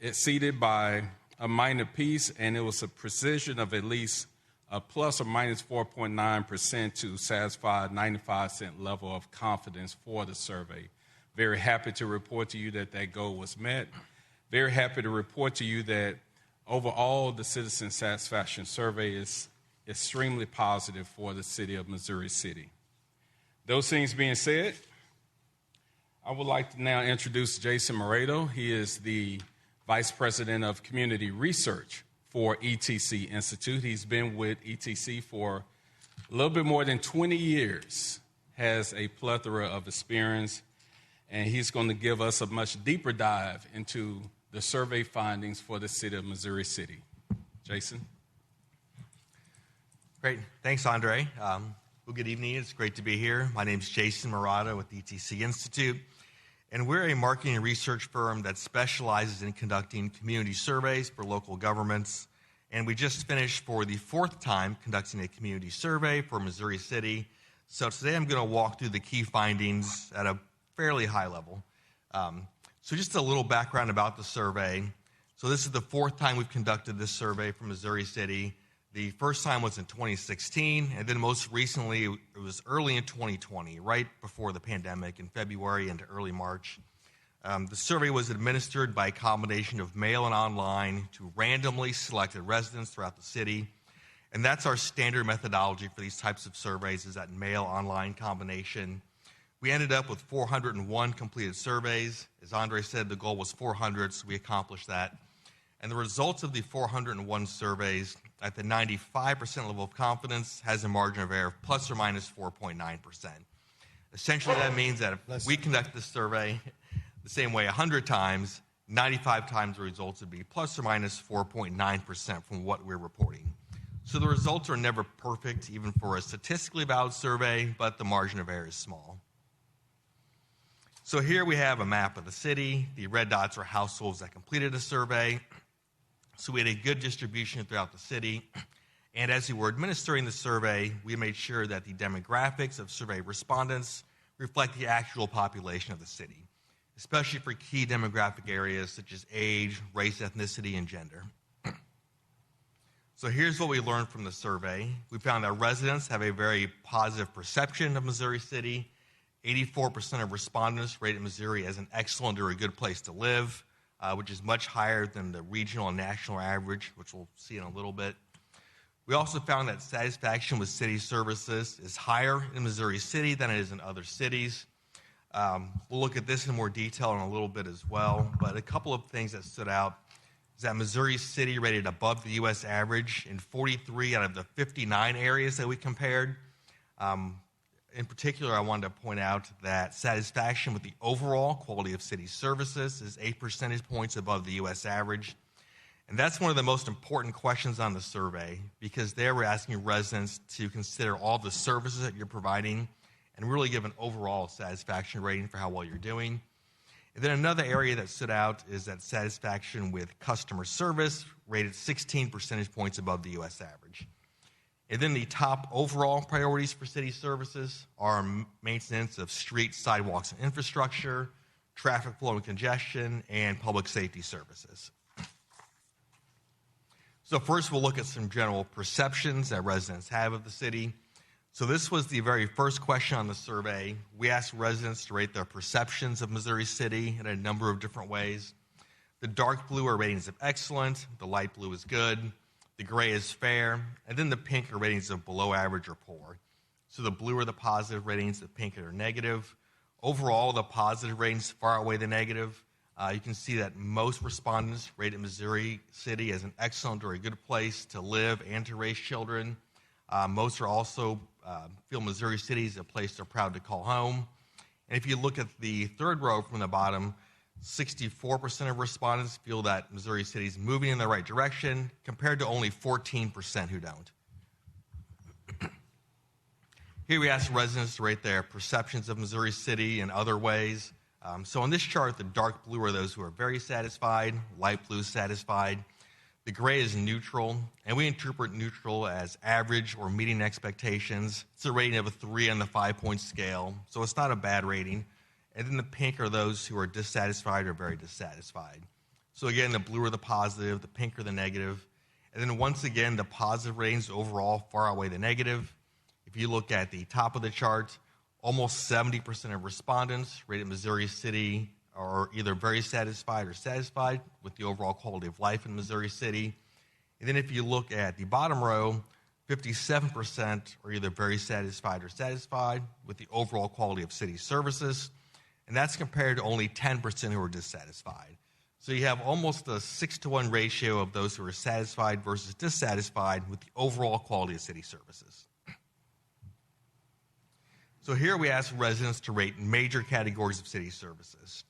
exceeded by a minor piece, and it was a precision of at least a plus or minus 4.9% to satisfy a 95% level of confidence for the survey. Very happy to report to you that that goal was met. Very happy to report to you that overall the citizen satisfaction survey is extremely positive for the city of Missouri City. Those things being said, I would like to now introduce Jason Moreto. He is the Vice President of Community Research for ETC Institute. He's been with ETC for a little bit more than 20 years, has a plethora of experience, and he's going to give us a much deeper dive into the survey findings for the city of Missouri City. Jason? Great. Thanks, Andre. Well, good evening. It's great to be here. My name is Jason Murata with the ETC Institute, and we're a marketing and research firm that specializes in conducting community surveys for local governments. And we just finished for the 4th time conducting a community survey for Missouri City. So today I'm going to walk through the key findings at a fairly high level. So just a little background about the survey. So this is the 4th time we've conducted this survey for Missouri City. The first time was in 2016, and then most recently it was early in 2020, right before the pandemic, in February into early March. The survey was administered by a combination of mail and online to randomly selected residents throughout the city. And that's our standard methodology for these types of surveys, is that mail-online combination. We ended up with 401 completed surveys. As Andre said, the goal was 400, so we accomplished that. And the results of the 401 surveys at the 95% level of confidence has a margin of error of plus or minus 4.9%. Essentially, that means that if we conduct this survey the same way 100 times, 95 times the results would be plus or minus 4.9% from what we're reporting. So the results are never perfect, even for a statistically valid survey, but the margin of error is small. So here we have a map of the city. The red dots are households that completed a survey. So we had a good distribution throughout the city. And as we were administering the survey, we made sure that the demographics of survey respondents reflect the actual population of the city, especially for key demographic areas such as age, race, ethnicity, and gender. So here's what we learned from the survey. We found that residents have a very positive perception of Missouri City. 84% of respondents rated Missouri as an excellent or a good place to live, which is much higher than the regional and national average, which we'll see in a little bit. We also found that satisfaction with city services is higher in Missouri City than it is in other cities. We'll look at this in more detail in a little bit as well, but a couple of things that stood out is that Missouri City rated above the U.S. average in 43 out of the 59 areas that we compared. In particular, I wanted to point out that satisfaction with the overall quality of city services is 8 percentage points above the U.S. average. And that's one of the most important questions on the survey, because there we're asking residents to consider all the services that you're providing and really give an overall satisfaction rating for how well you're doing. And then another area that stood out is that satisfaction with customer service rated 16 percentage points above the U.S. average. And then the top overall priorities for city services are maintenance of streets, sidewalks, and infrastructure, traffic flow and congestion, and public safety services. So first, we'll look at some general perceptions that residents have of the city. So this was the very first question on the survey. We asked residents to rate their perceptions of Missouri City in a number of different ways. The dark blue are ratings of excellent, the light blue is good, the gray is fair, and then the pink are ratings of below average or poor. So the blue are the positive ratings, the pink are negative. Overall, the positive ratings far outweigh the negative. You can see that most respondents rated Missouri City as an excellent or a good place to live and to raise children. Most are also feel Missouri City is a place they're proud to call home. And if you look at the third row from the bottom, 64% of respondents feel that Missouri City is moving in the right direction, compared to only 14% who don't. Here we ask residents to rate their perceptions of Missouri City in other ways. So on this chart, the dark blue are those who are very satisfied, light blue is satisfied. The gray is neutral, and we interpret neutral as average or meeting expectations. It's a rating of a 3 on the 5-point scale, so it's not a bad rating. And then the pink are those who are dissatisfied or very dissatisfied. So again, the blue are the positive, the pink are the negative. And then once again, the positive ratings overall far outweigh the negative. If you look at the top of the chart, almost 70% of respondents rated Missouri City are either very satisfied or satisfied with the overall quality of life in Missouri City. And then if you look at the bottom row, 57% are either very satisfied or satisfied with the overall quality of city services. And that's compared to only 10% who are dissatisfied. So you have almost a 6-to-1 ratio of those who are satisfied versus dissatisfied with the overall quality of city services. So here we ask residents to rate major categories of city services.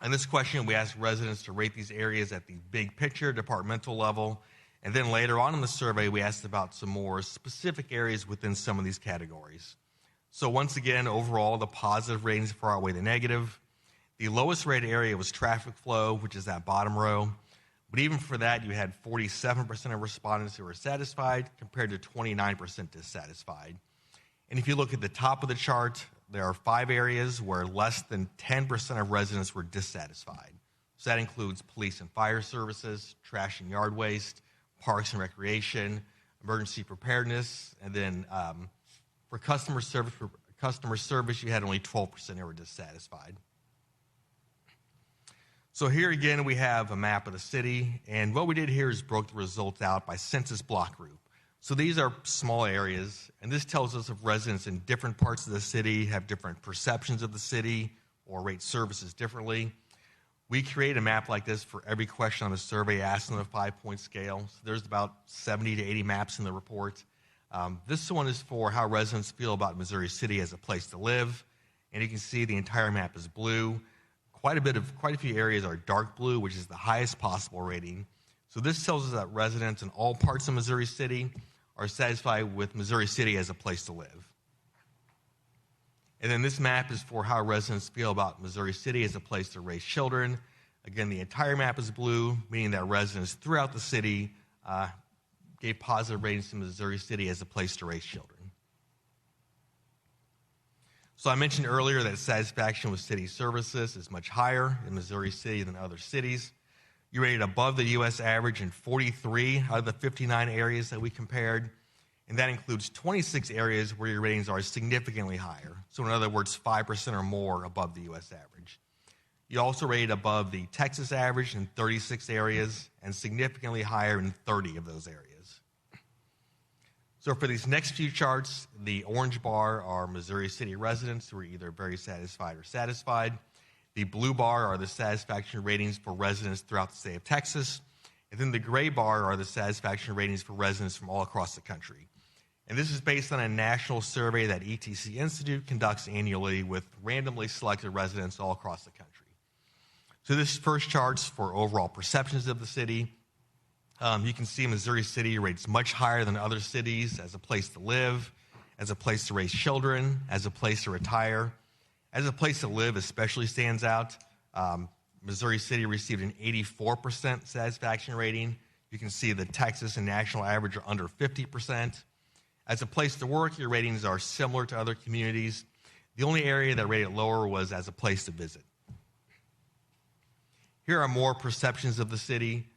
In this question, we ask residents to rate these areas at the big picture, departmental level, and then later on in the survey, we asked about some more specific areas within some of these categories. So once again, overall, the positive ratings far outweigh the negative. The lowest rated area was traffic flow, which is that bottom row. But even for that, you had 47% of respondents who were satisfied compared to 29% dissatisfied. And if you look at the top of the chart, there are 5 areas where less than 10% of residents were dissatisfied. So that includes police and fire services, trash and yard waste, parks and recreation, emergency preparedness, and then for customer service, you had only 12% who were dissatisfied. So here again, we have a map of the city, and what we did here is broke the results out by census block group. So these are small areas, and this tells us if residents in different parts of the city have different perceptions of the city or rate services differently. We create a map like this for every question on the survey asked on a 5-point scale. So there's about 70 to 80 maps in the report. This one is for how residents feel about Missouri City as a place to live, and you can see the entire map is blue. Quite a few areas are dark blue, which is the highest possible rating. So this tells us that residents in all parts of Missouri City are satisfied with Missouri City as a place to live. And then this map is for how residents feel about Missouri City as a place to raise children. Again, the entire map is blue, meaning that residents throughout the city gave positive ratings to Missouri City as a place to raise children. So I mentioned earlier that satisfaction with city services is much higher in Missouri City than other cities. You rated above the U.S. average in 43 out of the 59 areas that we compared, and that includes 26 areas where your ratings are significantly higher. So in other words, 5% or more above the U.S. average. You also rated above the Texas average in 36 areas and significantly higher in 30 of those areas. So for these next few charts, the orange bar are Missouri City residents who are either very satisfied or satisfied. The blue bar are the satisfaction ratings for residents throughout the state of Texas. And then the gray bar are the satisfaction ratings for residents from all across the country. And this is based on a national survey that ETC Institute conducts annually with randomly selected residents all across the country. So this first chart's for overall perceptions of the city. You can see Missouri City rates much higher than other cities as a place to live, as a place to raise children, as a place to retire. As a place to live especially stands out. Missouri City received an 84% satisfaction rating. You can see the Texas and national average are under 50%. As a place to work, your ratings are similar to other communities. The only area that rated lower was as a place to visit. Here are more perceptions of the city.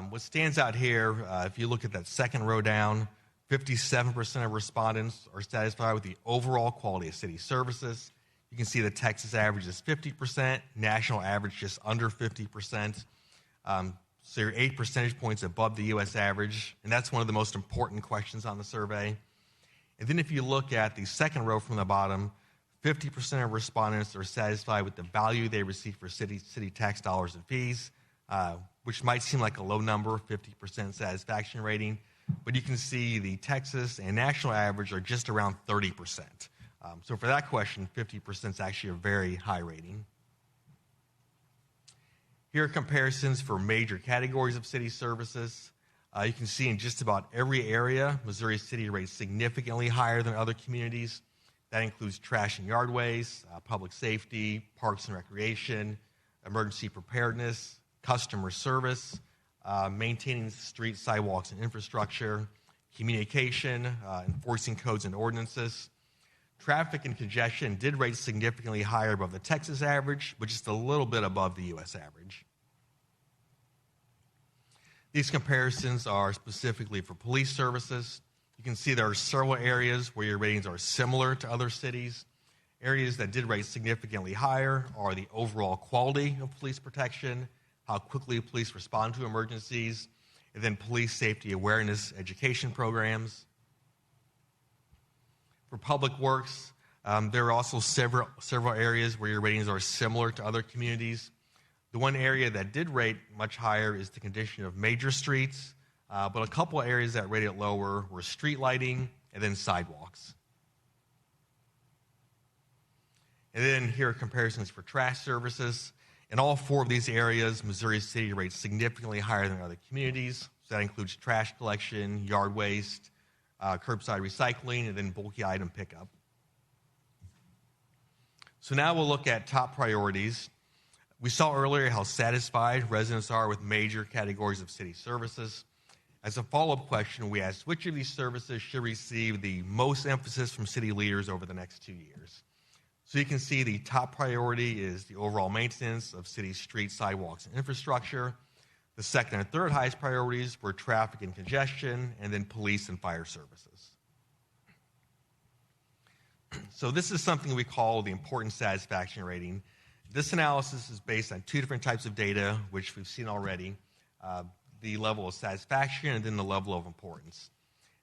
What stands out here, if you look at that second row down, 57% of respondents are satisfied with the overall quality of city services. You can see the Texas average is 50%, national average just under 50%. So you're 8 percentage points above the U.S. average, and that's one of the most important questions on the survey. And then if you look at the second row from the bottom, 50% of respondents are satisfied with the value they receive for city tax dollars and fees, which might seem like a low number, 50% satisfaction rating, but you can see the Texas and national average are just around 30%. So for that question, 50% is actually a very high rating. Here are comparisons for major categories of city services. You can see in just about every area, Missouri City rates significantly higher than other communities. That includes trash and yard waste, public safety, parks and recreation, emergency preparedness, customer service, maintaining streets, sidewalks, and infrastructure, communication, enforcing codes and ordinances. Traffic and congestion did rate significantly higher above the Texas average, but just a little bit above the U.S. average. These comparisons are specifically for police services. You can see there are several areas where your ratings are similar to other cities. Areas that did rate significantly higher are the overall quality of police protection, how quickly police respond to emergencies, and then police safety awareness education programs. For public works, there are also several areas where your ratings are similar to other communities. The one area that did rate much higher is the condition of major streets, but a couple of areas that rated lower were street lighting and then sidewalks. And then here are comparisons for trash services. In all four of these areas, Missouri City rates significantly higher than other communities. So that includes trash collection, yard waste, curbside recycling, and then bulky item pickup. So now we'll look at top priorities. We saw earlier how satisfied residents are with major categories of city services. As a follow-up question, we asked which of these services should receive the most emphasis from city leaders over the next 2 years. So you can see the top priority is the overall maintenance of city streets, sidewalks, and infrastructure. The second and third highest priorities were traffic and congestion, and then police and fire services. So this is something we call the important satisfaction rating. This analysis is based on two different types of data, which we've seen already, the level of satisfaction and then the level of importance.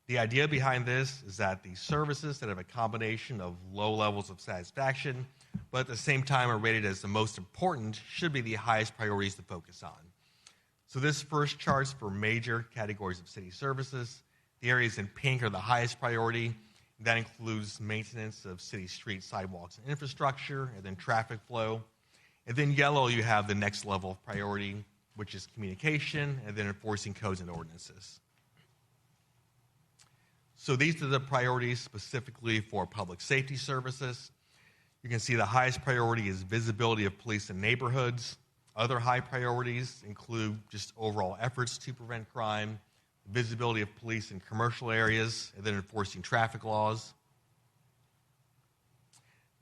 The idea behind this is that the services that have a combination of low levels of satisfaction, but at the same time are rated as the most important, should be the highest priorities to focus on. So this first chart's for major categories of city services. The areas in pink are the highest priority. That includes maintenance of city streets, sidewalks, and infrastructure, and then traffic flow. And then yellow, you have the next level of priority, which is communication, and then enforcing codes and ordinances. So these are the priorities specifically for public safety services. You can see the highest priority is visibility of police in neighborhoods. Other high priorities include just overall efforts to prevent crime, visibility of police in commercial areas, and then enforcing traffic laws.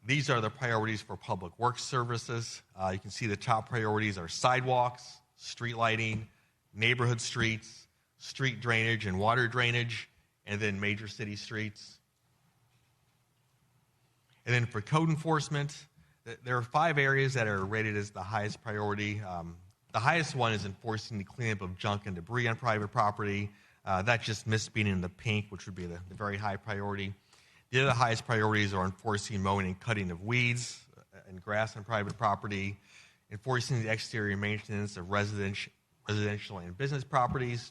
These are the priorities for public works services. You can see the top priorities are sidewalks, street lighting, neighborhood streets, street drainage and water drainage, and then major city streets. And then for code enforcement, there are 5 areas that are rated as the highest priority. The highest one is enforcing the cleanup of junk and debris on private property. That just missed being in the pink, which would be the very high priority. The other highest priorities are enforcing mowing and cutting of weeds and grass on private property, enforcing the exterior maintenance of residential and business properties,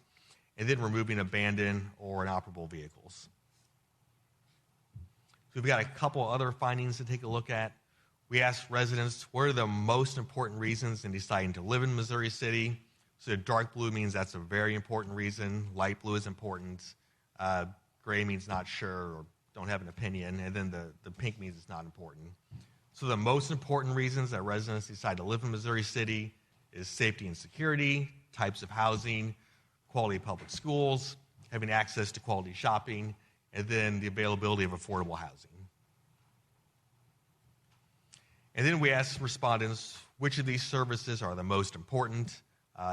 and then removing abandoned or inoperable vehicles. So we've got a couple other findings to take a look at. We asked residents what are the most important reasons in deciding to live in Missouri City. So dark blue means that's a very important reason. Light blue is important. Gray means not sure or don't have an opinion. And then the pink means it's not important. So the most important reasons that residents decide to live in Missouri City is safety and security, types of housing, quality of public schools, having access to quality shopping, and then the availability of affordable housing. And then we asked respondents which of these services are the most important.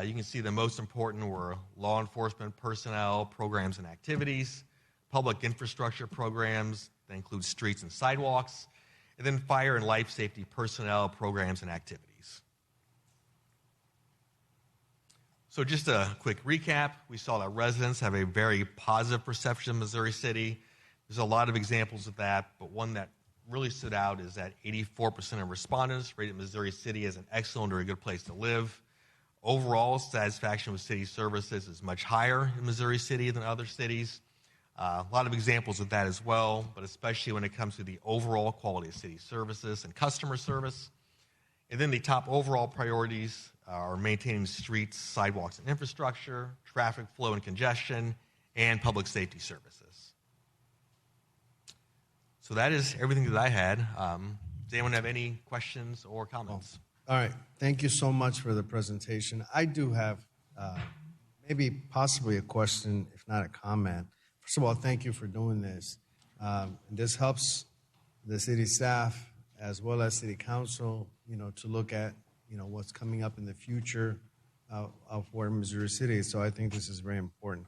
You can see the most important were law enforcement personnel, programs and activities, public infrastructure programs that include streets and sidewalks, and then fire and life safety personnel, programs and activities. So just a quick recap, we saw that residents have a very positive perception of Missouri City. There's a lot of examples of that, but one that really stood out is that 84% of respondents rated Missouri City as an excellent or a good place to live. Overall, satisfaction with city services is much higher in Missouri City than other cities. A lot of examples of that as well, but especially when it comes to the overall quality of city services and customer service. And then the top overall priorities are maintaining streets, sidewalks, and infrastructure, traffic flow and congestion, and public safety services. So that is everything that I had. Does anyone have any questions or comments? All right. Thank you so much for the presentation. I do have maybe possibly a question, if not a comment. First of all, thank you for doing this. This helps the city staff as well as city council, to look at, what's coming up in the future of where Missouri City is. So I think this is very important.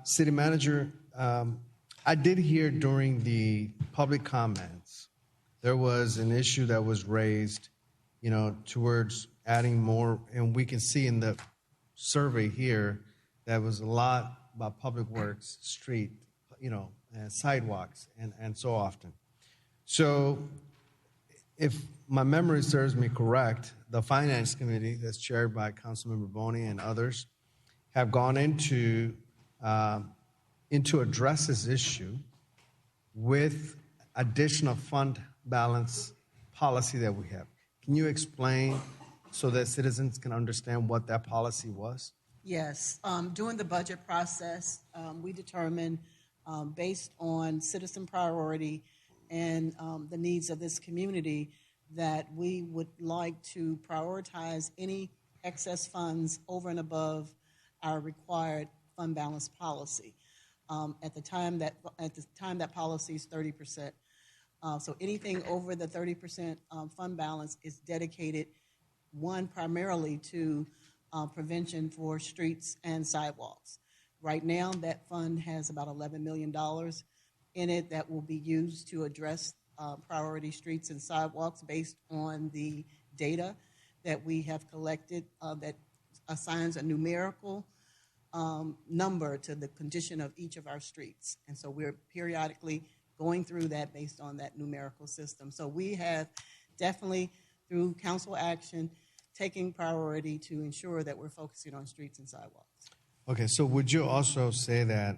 City Manager, I did hear during the public comments, there was an issue that was raised, towards adding more, and we can see in the survey here, that was a lot about public works, street, and sidewalks, and so often. So if my memory serves me correct, the Finance Committee that's chaired by Councilmember Boney and others have gone into address this issue with additional fund balance policy that we have. Can you explain so that citizens can understand what that policy was? Yes. During the budget process, we determined, based on citizen priority and the needs of this community, that we would like to prioritize any excess funds over and above our required fund balance policy. At the time that policy is 30%. So anything over the 30% fund balance is dedicated, one, primarily to prevention for streets and sidewalks. Right now, that fund has about $11 million in it that will be used to address priority streets and sidewalks based on the data that we have collected that assigns a numerical number to the condition of each of our streets. And so we're periodically going through that based on that numerical system. So we have definitely, through council action, taking priority to ensure that we're focusing on streets and sidewalks. Okay, so would you also say that,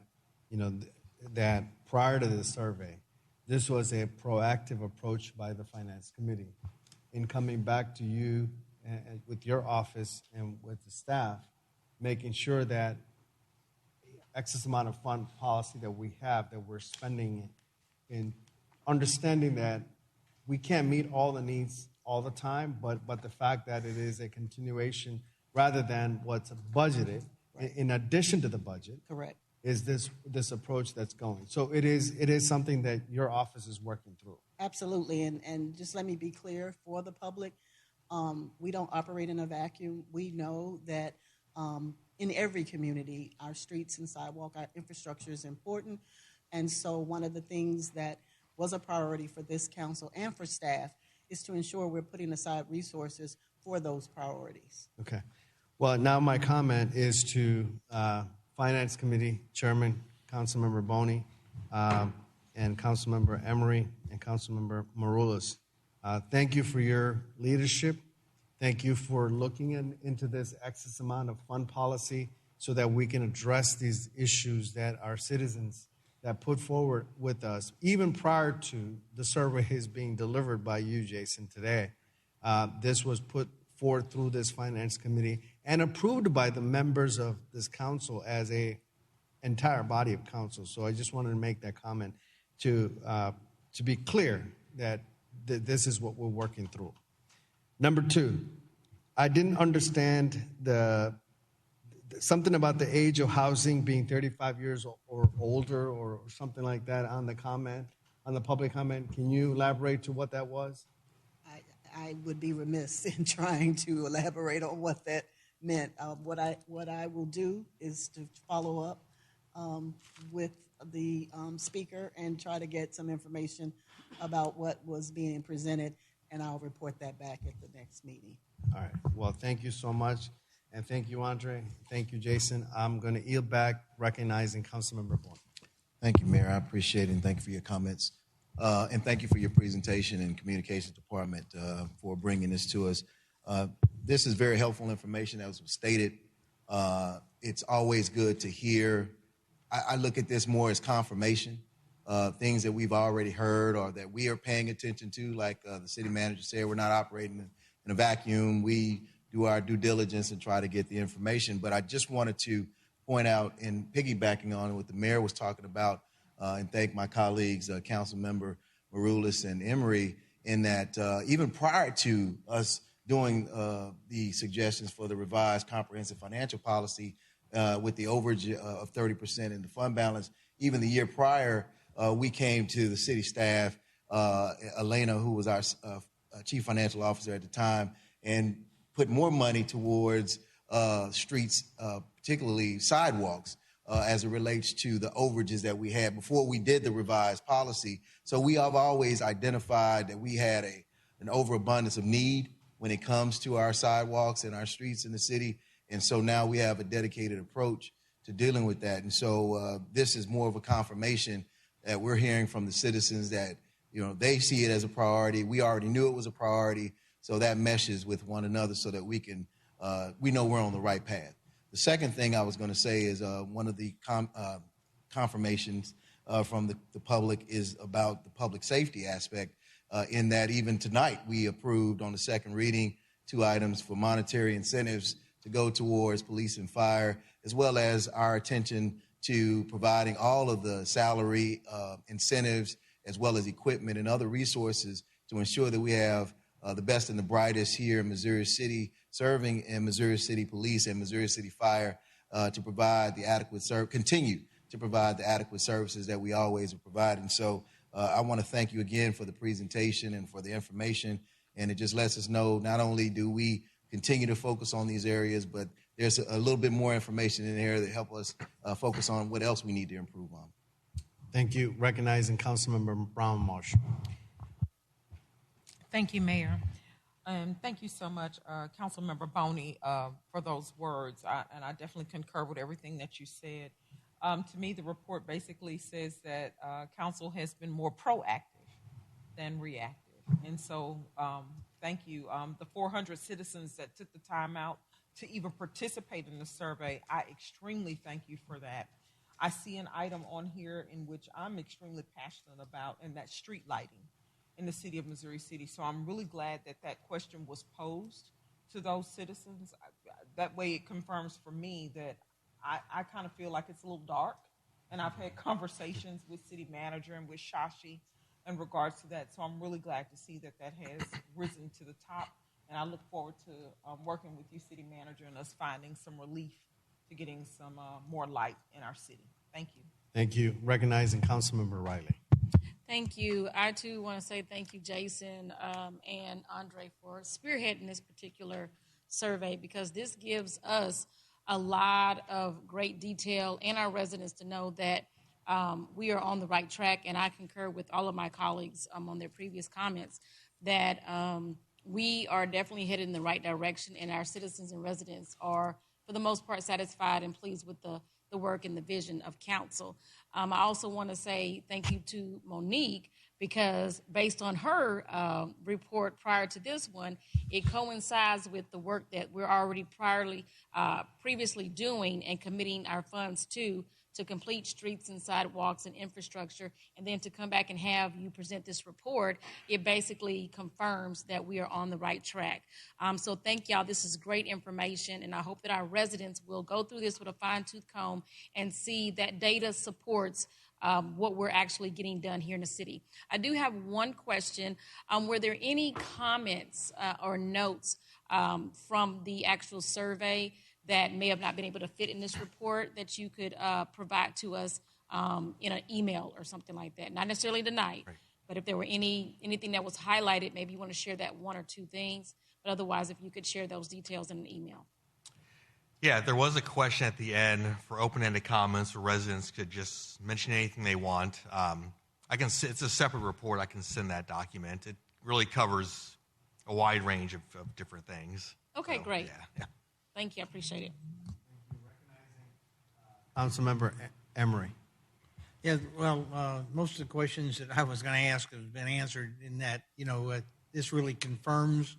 that prior to the survey, this was a proactive approach by the Finance Committee in coming back to you and with your office and with the staff, making sure that excess amount of fund policy that we have, that we're spending in understanding that we can't meet all the needs all the time, but the fact that it is a continuation rather than what's budgeted, right, in addition to the budget. Correct. Is this approach that's going. So it is something that your office is working through. Absolutely, and just let me be clear for the public, we don't operate in a vacuum. We know that in every community, our streets and sidewalk, our infrastructure is important. And so one of the things that was a priority for this council and for staff is to ensure we're putting aside resources for those priorities. Okay. Well, now my comment is to Finance Committee Chairman, Councilmember Boney, and Councilmember Emery, and Councilmember Maroulis. Thank you for your leadership. Thank you for looking into this excess amount of fund policy so that we can address these issues that our citizens that put forward with us, even prior to the surveys being delivered by you, Jason, today. This was put forward through this Finance Committee and approved by the members of this council as a entire body of council. So I just wanted to make that comment to be clear that this is what we're working through. Number two, I didn't understand something about the age of housing being 35 years or older or something like that on the comment, on the public comment. Can you elaborate to what that was? I would be remiss in trying to elaborate on what that meant. What I will do is to follow up with the speaker and try to get some information about what was being presented, and I'll report that back at the next meeting. All right. Well, thank you so much. And thank you, Andre. Thank you, Jason. I'm going to yield back, recognizing Councilmember Bourne. Thank you, Mayor. I appreciate it, and thank you for your comments. And thank you for your presentation and Communications Department for bringing this to us. This is very helpful information, as was stated. It's always good to hear. I look at this more as confirmation, things that we've already heard or that we are paying attention to, like the city manager said, we're not operating in a vacuum. We do our due diligence and try to get the information. But I just wanted to point out, in piggybacking on what the mayor was talking about, and thank my colleagues, Councilmember Maroulis and Emery, in that even prior to us doing the suggestions for the revised comprehensive financial policy with the overage of 30% in the fund balance, even the year prior, we came to the city staff, Elena, who was our chief financial officer at the time, and put more money towards streets, particularly sidewalks, as it relates to the overages that we had before we did the revised policy. So we have always identified that we had an overabundance of need when it comes to our sidewalks and our streets in the city. And so now we have a dedicated approach to dealing with that. And so this is more of a confirmation that we're hearing from the citizens that, they see it as a priority. We already knew it was a priority. So that meshes with one another so that we know we're on the right path. The second thing I was going to say is one of the confirmations from the public is about the public safety aspect, in that even tonight we approved on the second reading 2 items for monetary incentives to go towards police and fire, as well as our attention to providing all of the salary incentives, as well as equipment and other resources to ensure that we have the best and the brightest here in Missouri City, serving in Missouri City Police and Missouri City Fire to provide the adequate continue to provide the adequate services that we always have provided. And so I want to thank you again for the presentation and for the information. And it just lets us know not only do we continue to focus on these areas, but there's a little bit more information in there that help us focus on what else we need to improve on. Thank you. Recognizing Councilmember Brown Marshall. Thank you, Mayor. And thank you so much, Councilmember Boney, for those words. And I definitely concur with everything that you said. To me, the report basically says that council has been more proactive than reactive. And so thank you. The 400 citizens that took the time out to even participate in the survey, I extremely thank you for that. I see an item on here in which I'm extremely passionate about, and that's street lighting in the city of Missouri City. So I'm really glad that that question was posed to those citizens. That way it confirms for me that I kind of feel like it's a little dark, and I've had conversations with city manager and with Shashi in regards to that. So I'm really glad to see that that has risen to the top, and I look forward to working with you, city manager, and us finding some relief to getting some more light in our city. Thank you. Thank you. Recognizing Councilmember Riley. Thank you. I, too, want to say thank you, Jason and Andre, for spearheading this particular survey, because this gives us a lot of great detail and our residents to know that we are on the right track. And I concur with all of my colleagues on their previous comments that we are definitely headed in the right direction, and our citizens and residents are, for the most part, satisfied and pleased with the work and the vision of council. I also want to say thank you to Monique, because based on her report prior to this one, it coincides with the work that we're already previously doing and committing our funds to complete streets and sidewalks and infrastructure, and then to come back and have you present this report. It basically confirms that we are on the right track. So thank y'all. This is great information, and I hope that our residents will go through this with a fine-tooth comb and see that data supports what we're actually getting done here in the city. I do have one question. Were there any comments or notes from the actual survey that may have not been able to fit in this report that you could provide to us in an email or something like that? Not necessarily tonight, right, but if there were anything that was highlighted, maybe you want to share that one or two things. But otherwise, if you could share those details in an email. Yeah, there was a question at the end for open-ended comments where residents could just mention anything they want. It's a separate report. I can send that document. It really covers a wide range of different things. Okay, so, great. Yeah. Thank you. I appreciate it. Councilmember Emery. Yeah, well, most of the questions that I was going to ask have been answered in that, this really confirms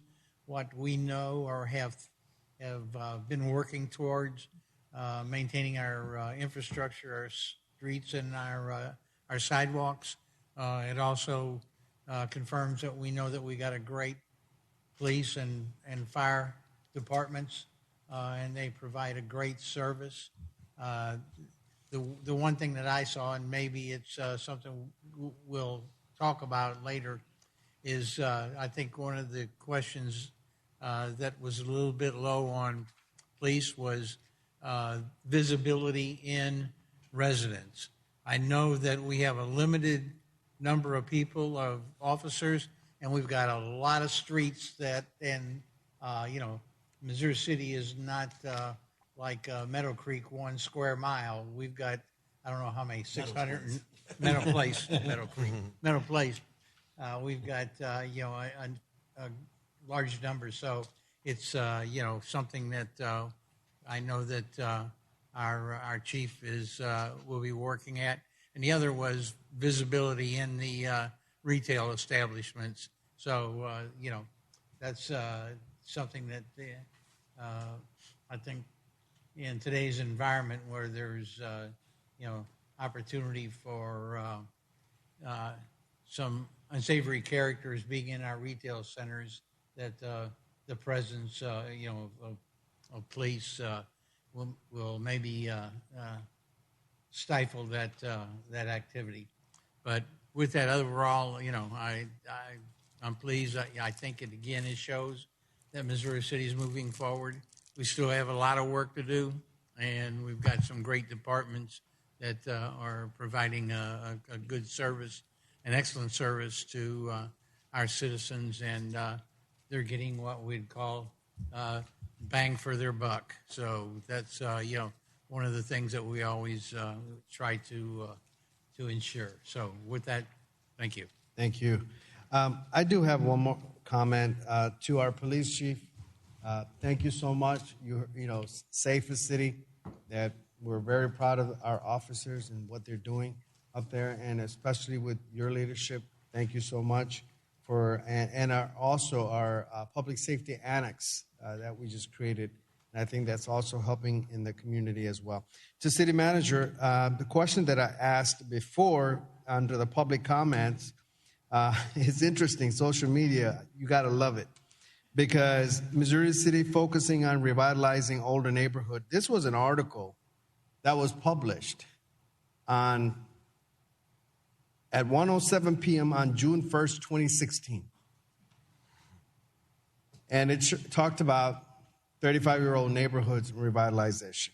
what we know or have been working towards, maintaining our infrastructure, our streets, and our sidewalks. It also confirms that we know that we got a great police and fire departments, and they provide a great service. The one thing that I saw, and maybe it's something we'll talk about later, is I think one of the questions that was a little bit low on police was visibility in residents. I know that we have a limited number of people, of officers, and we've got a lot of streets that, and Missouri City is not like Meadow Creek 1 square mile. We've got, I don't know how many, 600, Meadow Place, Meadow Creek, Meadow Place. We've got, a large number. So it's, something that I know that our chief will be working at. And the other was visibility in the retail establishments. So, that's something that I think in today's environment where there's, opportunity for some unsavory characters being in our retail centers, that the presence, of police will maybe stifle that activity. But with that overall, I'm pleased. I think it shows that Missouri City is moving forward. We still have a lot of work to do, and we've got some great departments that are providing a good service, an excellent service to our citizens, and they're getting what we'd call bang for their buck. So that's one of the things that we always try to ensure. So with that, thank you. Thank you. I do have one more comment to our police chief. Thank you so much. You're, safest city. That we're very proud of our officers and what they're doing up there, and especially with your leadership. Thank you so much and our public safety annex that we just created. And I think that's also helping in the community as well. To City Manager, the question that I asked before under the public comments, it's interesting. Social media, you got to love it. Because Missouri City focusing on revitalizing older neighborhood. This was an article that was published at 1:07 p.m. on June 1st, 2016. And it talked about 35-year-old neighborhoods and revitalization.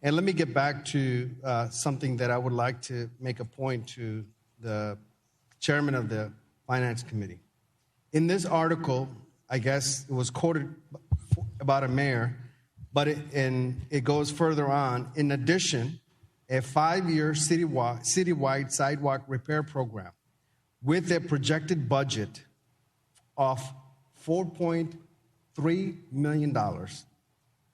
And let me get back to something that I would like to make a point to the chairman of the Finance Committee. In this article, I guess it was quoted about a mayor, but it goes further on. In addition, a 5-year citywide sidewalk repair program with a projected budget of $4.3 million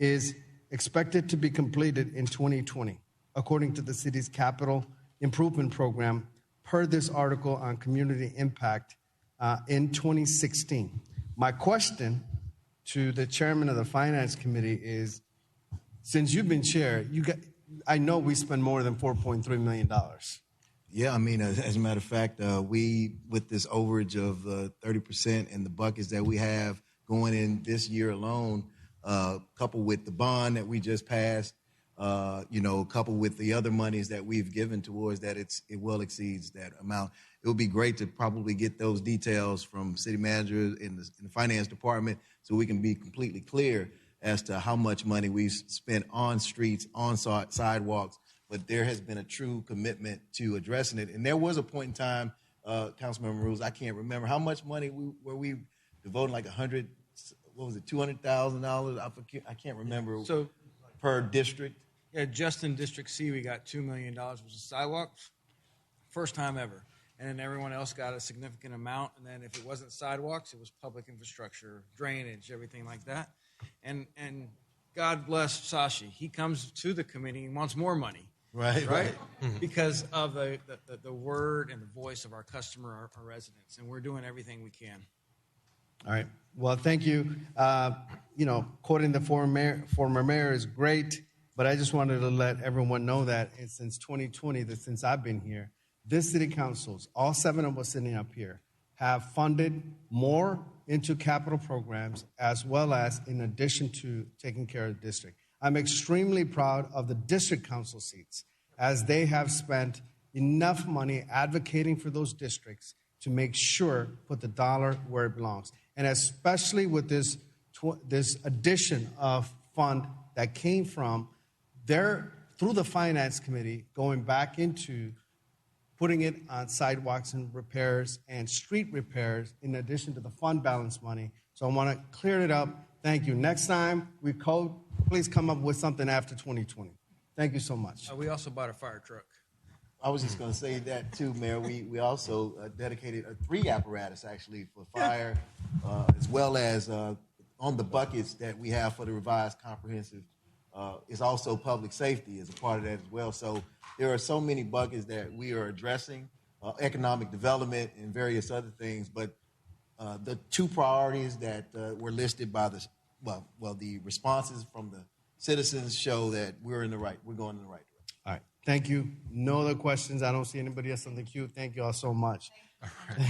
is expected to be completed in 2020, according to the city's capital improvement program, per this article on community impact in 2016. My question to the chairman of the Finance Committee is, since you've been chair, I know we spend more than $4.3 million. Yeah, I mean, as a matter of fact, we, with this overage of 30% and the buckets that we have going in this year alone, coupled with the bond that we just passed, coupled with the other monies that we've given towards that, it well exceeds that amount. It would be great to probably get those details from city managers in the finance department so we can be completely clear as to how much money we've spent on streets, on sidewalks, but there has been a true commitment to addressing it. And there was a point in time, Councilmember Rules, I can't remember how much money were we devoting, like $200,000? I can't remember. So per district. Yeah, just in District C, we got $2 million, which is sidewalks. First time ever. And then everyone else got a significant amount. And then if it wasn't sidewalks, it was public infrastructure, drainage, everything like that. And God bless Sashi. He comes to the committee and wants more money. Right? Because of the word and the voice of our customer, our residents. And we're doing everything we can. All right. Well, thank you. Quoting the former mayor is great, but I just wanted to let everyone know that since 2020, since I've been here, this city councils, all 7 of us sitting up here, have funded more into capital programs as well as in addition to taking care of the district. I'm extremely proud of the district council seats as they have spent enough money advocating for those districts to make sure put the dollar where it belongs. And especially with this addition of fund that came from through the Finance Committee, going back into putting it on sidewalks and repairs and street repairs in addition to the fund balance money. So I want to clear it up. Thank you. Next time we code, please come up with something after 2020. Thank you so much. We also bought a fire truck. I was just going to say that too, Mayor. We also dedicated 3 apparatus actually for fire, as well as on the buckets that we have for the revised comprehensive. Is also public safety as a part of that as well. So there are so many buckets that we are addressing, economic development and various other things. But the 2 priorities that were listed by the the responses from the citizens show that we're going in the right direction. All right. Thank you. No other questions. I don't see anybody else on the queue. Thank you all so much.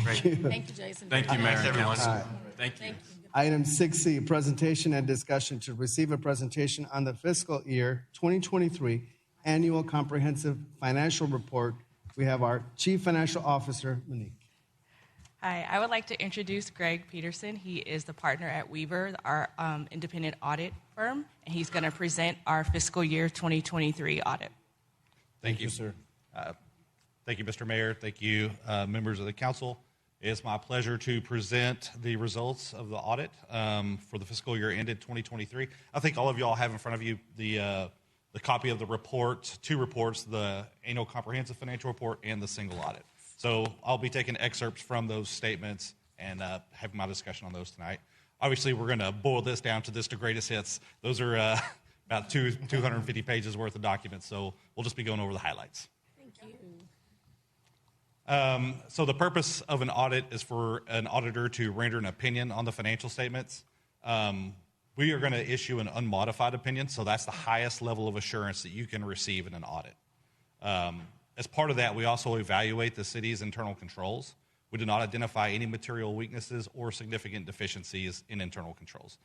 Thank you, Jason. Thank you, Mayor. Thanks, everyone. All right. Thank you. Item 6C, presentation and discussion to receive a presentation on the fiscal year 2023 annual comprehensive financial report. We have our Chief Financial Officer, Monique. Hi, I would like to introduce Greg Peterson. He is the partner at Weaver, our independent audit firm, and he's going to present our fiscal year 2023 audit. Thank you, sir. Thank you, Mr. Mayor. Thank you, members of the council. It's my pleasure to present the results of the audit for the fiscal year ended 2023. I think all of you all have in front of you the copy of the report, 2 reports, the annual comprehensive financial report and the single audit. So I'll be taking excerpts from those statements and having my discussion on those tonight. Obviously, we're going to boil this down to the greatest hits. Those are about 250 pages worth of documents, so we'll just be going over the highlights. Thank you. So the purpose of an audit is for an auditor to render an opinion on the financial statements. We are going to issue an unmodified opinion, so that's the highest level of assurance that you can receive in an audit. As part of that, we also evaluate the city's internal controls. We do not identify any material weaknesses or significant deficiencies in internal controls.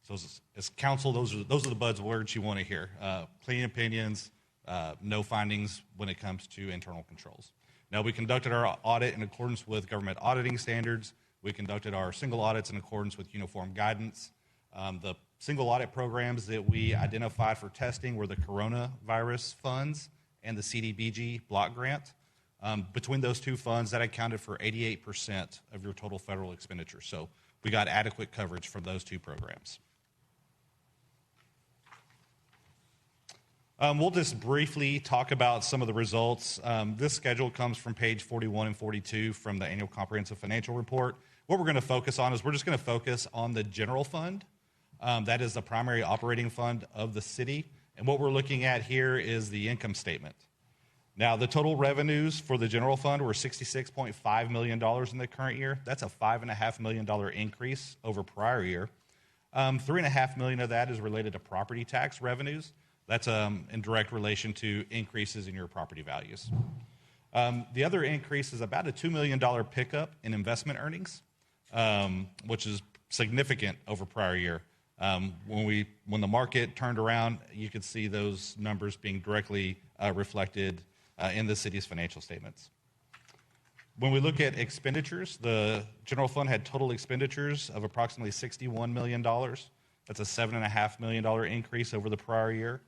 So as council, those are the buzzwords you want to hear. Clean opinions, no findings when it comes to internal controls. Now, we conducted our audit in accordance with government auditing standards. We conducted our single audits in accordance with uniform guidance. The single audit programs that we identified for testing were the coronavirus funds and the CDBG block grant. Between those 2 funds, that accounted for 88% of your total federal expenditure. So we got adequate coverage from those 2 programs. We'll just briefly talk about some of the results. This schedule comes from page 41 and 42 from the annual comprehensive financial report. What we're going to focus on is we're just going to focus on the general fund. That is the primary operating fund of the city. And what we're looking at here is the income statement. Now, the total revenues for the general fund were $66.5 million in the current year. That's a $5.5 million increase over prior year. $3.5 million of that is related to property tax revenues. That's in direct relation to increases in your property values. The other increase is about a $2 million pickup in investment earnings, which is significant over prior year. When the market turned around, you could see those numbers being directly reflected in the city's financial statements. When we look at expenditures, the general fund had total expenditures of approximately $61 million. That's a $7.5 million increase over the prior year.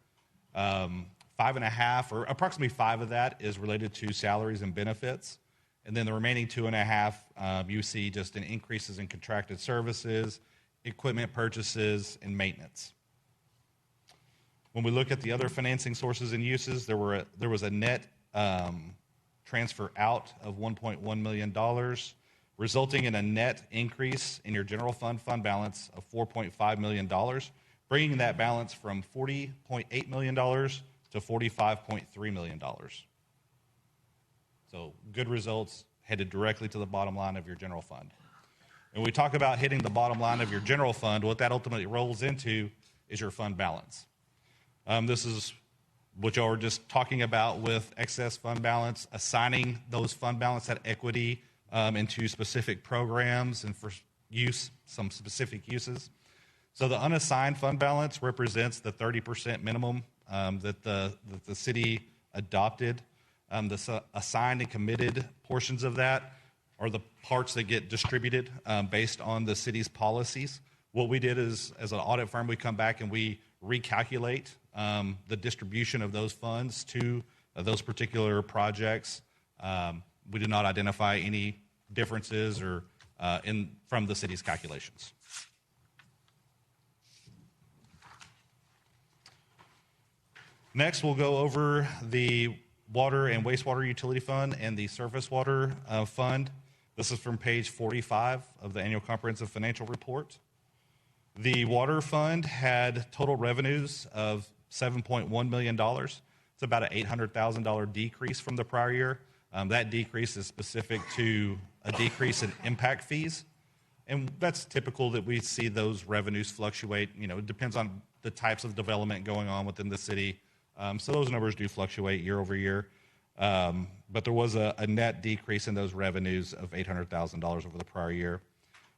5.5, or approximately 5 of that, is related to salaries and benefits. And then the remaining 2.5, you see just in increases in contracted services, equipment purchases, and maintenance. When we look at the other financing sources and uses, there was a net transfer out of $1.1 million, resulting in a net increase in your general fund balance of $4.5 million, bringing that balance from $40.8 million to $45.3 million. So good results headed directly to the bottom line of your general fund. And when we talk about hitting the bottom line of your general fund, what that ultimately rolls into is your fund balance. This is what y'all were just talking about with excess fund balance, assigning those fund balance at equity into specific programs and for use, some specific uses. So the unassigned fund balance represents the 30% minimum that the city adopted. The assigned and committed portions of that are the parts that get distributed based on the city's policies. What we did is, as an audit firm, we come back and we recalculate the distribution of those funds to those particular projects. We do not identify any differences or from the city's calculations. Next, we'll go over the Water and Wastewater Utility Fund and the Surface Water Fund. This is from page 45 of the Annual Comprehensive Financial Report. The Water Fund had total revenues of $7.1 million. It's about an $800,000 decrease from the prior year. That decrease is specific to a decrease in impact fees. And that's typical that we see those revenues fluctuate. It depends on the types of development going on within the city. So those numbers do fluctuate year over year. But there was a net decrease in those revenues of $800,000 over the prior year.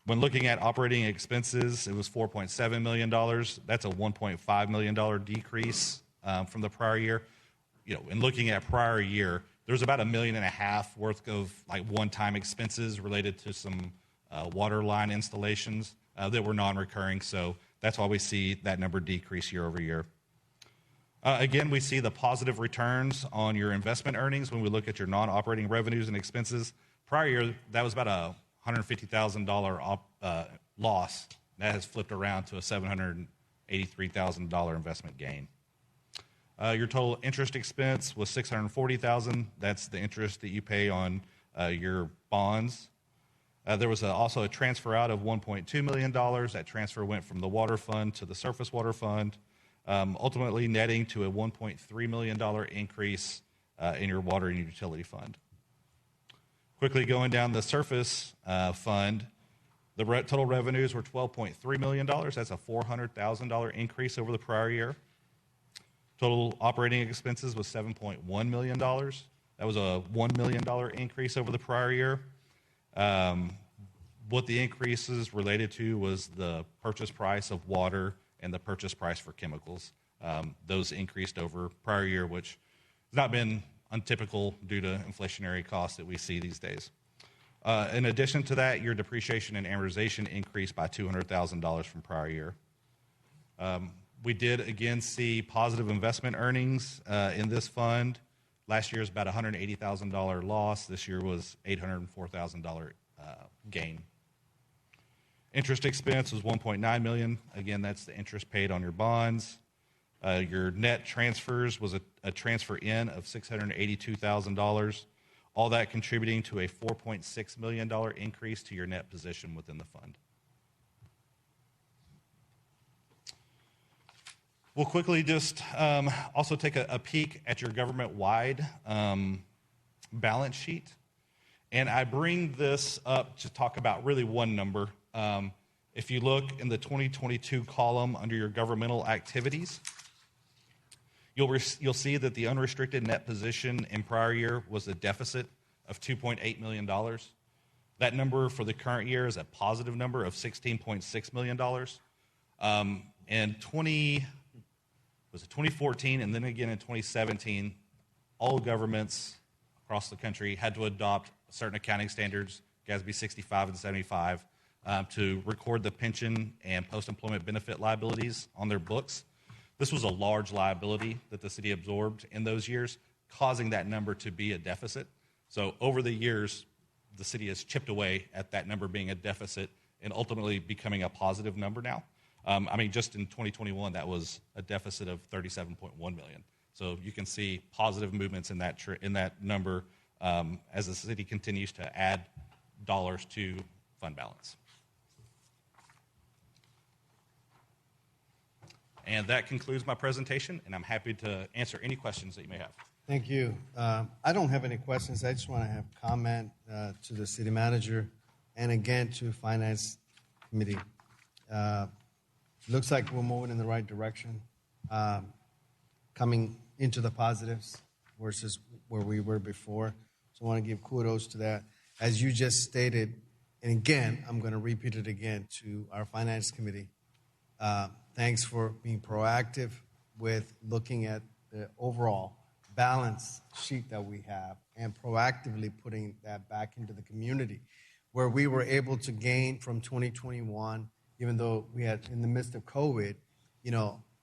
When looking at operating expenses, it was $4.7 million. That's a $1.5 million decrease from the prior year. In looking at prior year, there's about $1.5 million worth of one-time expenses related to some water line installations that were non-recurring. So that's why we see that number decrease year over year. Again, we see the positive returns on your investment earnings when we look at your non-operating revenues and expenses. Prior year, that was about a $150,000 loss. That has flipped around to a $783,000 investment gain. Your total interest expense was $640,000. That's the interest that you pay on your bonds. There was also a transfer out of $1.2 million. That transfer went from the Water Fund to the Surface Water Fund, ultimately netting to a $1.3 million increase in your Water and Utility Fund. Quickly going down the Surface Fund, the total revenues were $12.3 million. That's a $400,000 increase over the prior year. Total operating expenses was $7.1 million. That was a $1 million increase over the prior year. What the increases related to was the purchase price of water and the purchase price for chemicals. Those increased over prior year, which has not been untypical due to inflationary costs that we see these days. In addition to that, your depreciation and amortization increased by $200,000 from prior year. We did again see positive investment earnings in this fund. Last year was about $180,000 loss. This year was $804,000 gain. Interest expense was $1.9 million. Again, that's the interest paid on your bonds. Your net transfers was a transfer in of $682,000. All that contributing to a $4.6 million increase to your net position within the fund. We'll quickly just also take a peek at your government-wide balance sheet. And I bring this up to talk about really one number. If you look in the 2022 column under your governmental activities, you'll see that the unrestricted net position in prior year was a deficit of $2.8 million. That number for the current year is a positive number of $16.6 million. And 2014 and then again in 2017, all governments across the country had to adopt certain accounting standards, GASB 65 and 75, to record the pension and post-employment benefit liabilities on their books. This was a large liability that the city absorbed in those years, causing that number to be a deficit. So over the years, the city has chipped away at that number being a deficit and ultimately becoming a positive number now. Just in 2021, that was a deficit of $37.1 million. So you can see positive movements in that number as the city continues to add dollars to fund balance. And that concludes my presentation, and I'm happy to answer any questions that you may have. Thank you. I don't have any questions. I just want to have comment to the city manager and again to Finance Committee. Looks like we're moving in the right direction, coming into the positives versus where we were before. So I want to give kudos to that. As you just stated, and again, I'm going to repeat it again to our Finance Committee. Thanks for being proactive with looking at the overall balance sheet that we have and proactively putting that back into the community, where we were able to gain from 2021, even though we had, in the midst of COVID,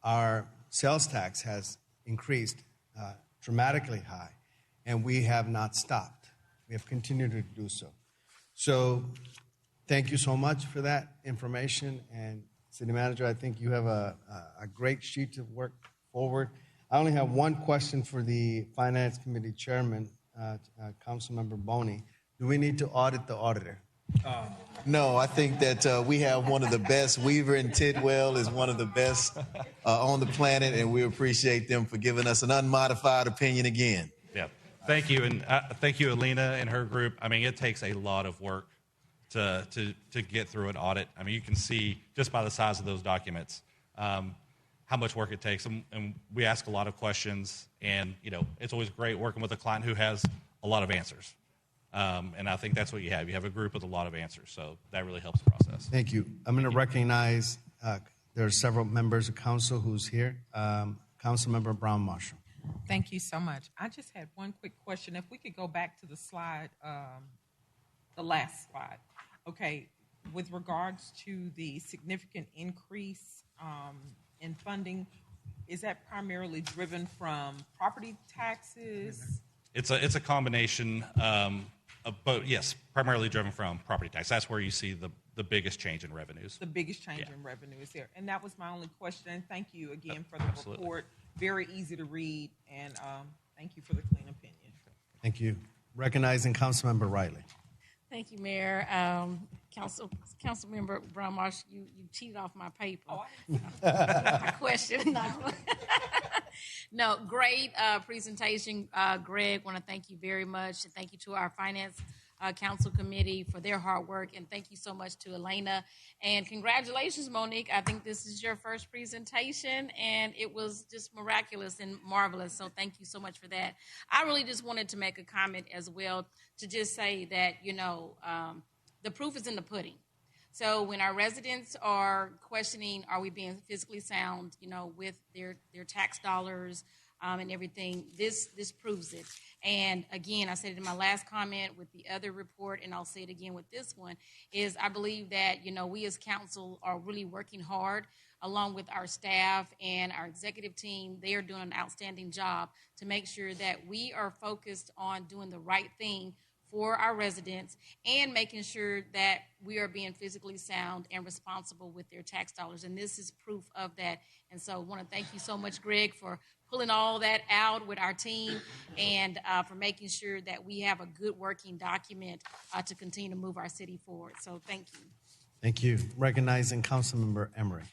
our sales tax has increased dramatically high, and we have not stopped. We have continued to do so. So thank you so much for that information. And City Manager, I think you have a great sheet to work forward. I only have one question for the Finance Committee Chairman, Councilmember Boney. Do we need to audit the auditor? No, I think that we have one of the best. Weaver and Tidwell is one of the best on the planet, and we appreciate them for giving us an unmodified opinion again. Yeah, thank you, and thank you, Alina and her group. I mean, it takes a lot of work to get through an audit. I mean, you can see just by the size of those documents how much work it takes, and we ask a lot of questions. And it's always great working with a client who has a lot of answers. And I think that's what you have. You have a group with a lot of answers, so that really helps the process. Thank you. I'm going to recognize there are several members of council who's here. Councilmember Brown Marshall. Thank you so much. I just had one quick question. If we could go back to the slide, the last slide. Okay, with regards to the significant increase in funding, is that primarily driven from property taxes? It's a combination but yes, primarily driven from property tax. That's where you see the biggest change in revenues. The biggest change in revenue is there. And that was my only question. And thank you again for the Absolutely. report. Very easy to read, and thank you for the clean opinion. Thank you. Recognizing Councilmember Riley. Thank you, Mayor. Councilmember Brown Marsh, you cheated off my paper. My question. No, great presentation, Greg. Want to thank you very much, and thank you to our Finance Council Committee for their hard work, and thank you so much to Elena. And congratulations, Monique. I think this is your first presentation, and it was just miraculous and marvelous. So thank you so much for that. I really just wanted to make a comment as well to just say that the proof is in the pudding. So when our residents are questioning, are we being fiscally sound, with their tax dollars and everything, this proves it. And again, I said it in my last comment with the other report, and I'll say it again with this one, is I believe that, we as council are really working hard along with our staff and our executive team. They are doing an outstanding job to make sure that we are focused on doing the right thing for our residents and making sure that we are being physically sound and responsible with their tax dollars. And this is proof of that. And so I want to thank you so much, Greg, for pulling all that out with our team and for making sure that we have a good working document to continue to move our city forward. So thank you. Thank you. Recognizing Councilmember Emery.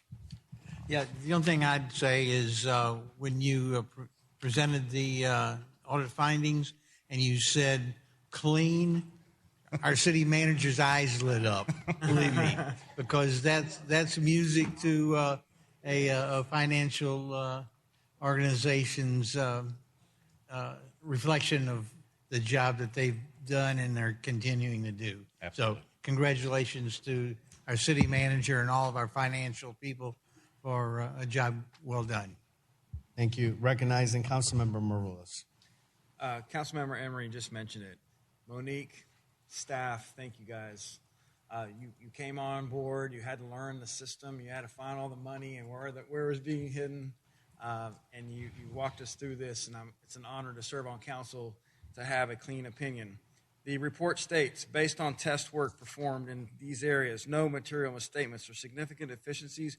Yeah, the only thing I'd say is when you presented the audit findings and you said clean, our city manager's eyes lit up, believe me, because that's music to a financial organization's reflection of the job that they've done and they're continuing to do. Absolutely. So congratulations to our city manager and all of our financial people for a job well done. Thank you. Recognizing Councilmember Maroulis. Councilmember Emery just mentioned it. Monique, staff, thank you guys. You came on board. You had to learn the system. You had to find all the money and where it was being hidden. And you walked us through this, and it's an honor to serve on council to have a clean opinion. The report states, based on test work performed in these areas, no material misstatements or significant deficiencies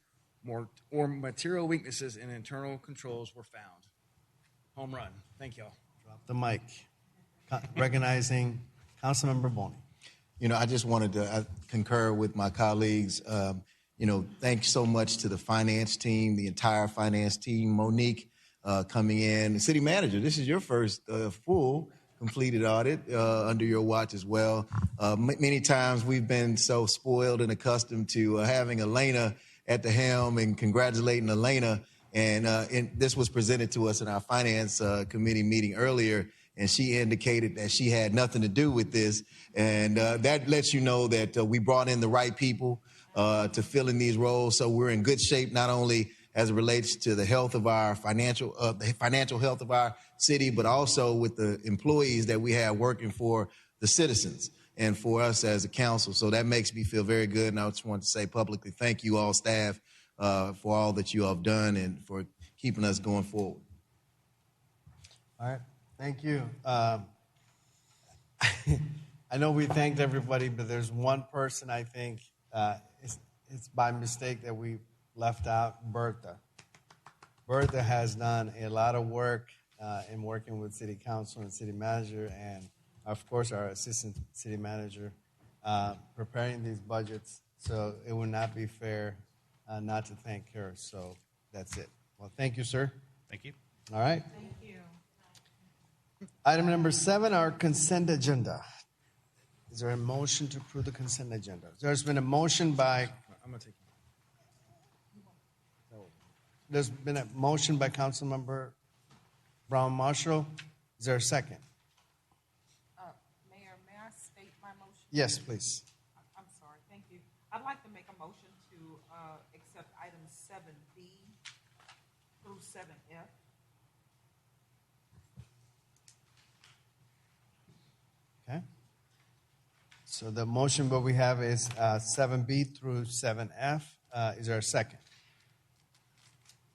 or material weaknesses in internal controls were found. Home run. Thank y'all. Drop the mic. Recognizing Councilmember Boney. I just wanted to concur with my colleagues. Thanks so much to the finance team, the entire finance team. Monique coming in. The city manager, this is your first full completed audit under your watch as well. Many times we've been so spoiled and accustomed to having Elena at the helm and congratulating Elena. And this was presented to us in our finance committee meeting earlier, and she indicated that she had nothing to do with this. And that lets you know that we brought in the right people to fill in these roles. So we're in good shape, not only as it relates to the health of our the financial health of our city, but also with the employees that we have working for the citizens and for us as a council. So that makes me feel very good. And I just want to say publicly, thank you all staff for all that you have done and for keeping us going forward. All right. Thank you. I know we thanked everybody, but there's one person I think it's by mistake that we left out, Bertha. Bertha has done a lot of work in working with city council and city manager, and of course our assistant city manager, preparing these budgets. So it would not be fair not to thank her. So that's it. Well, thank you, sir. Thank you. All right. Thank you. Item number 7, our consent agenda. Is there a motion to approve the consent agenda? There's been a motion by. I'm going to take There's been a motion by Councilmember Brown Marshall. Is there a second? Mayor, may I state my motion? Yes, please. I'm sorry. Thank you. I'd like to make a motion to accept items 7B through 7F. Okay. So the motion that we have is 7B through 7F. Is there a second?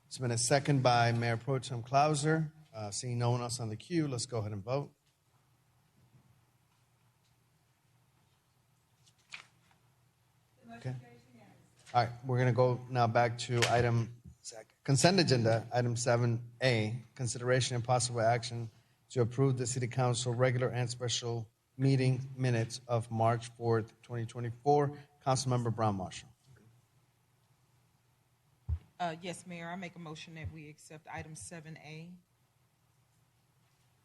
It's been a second by Mayor Pro Tem Clauser. Seeing no one else on the queue, let's go ahead and vote. Okay. All right, we're going to go now back to consent agenda, item 7A, consideration and possible action to approve the City Council regular and special meeting minutes of March 4th, 2024. Councilmember Brown Marshall. Yes, Mayor, I make a motion that we accept item 7A.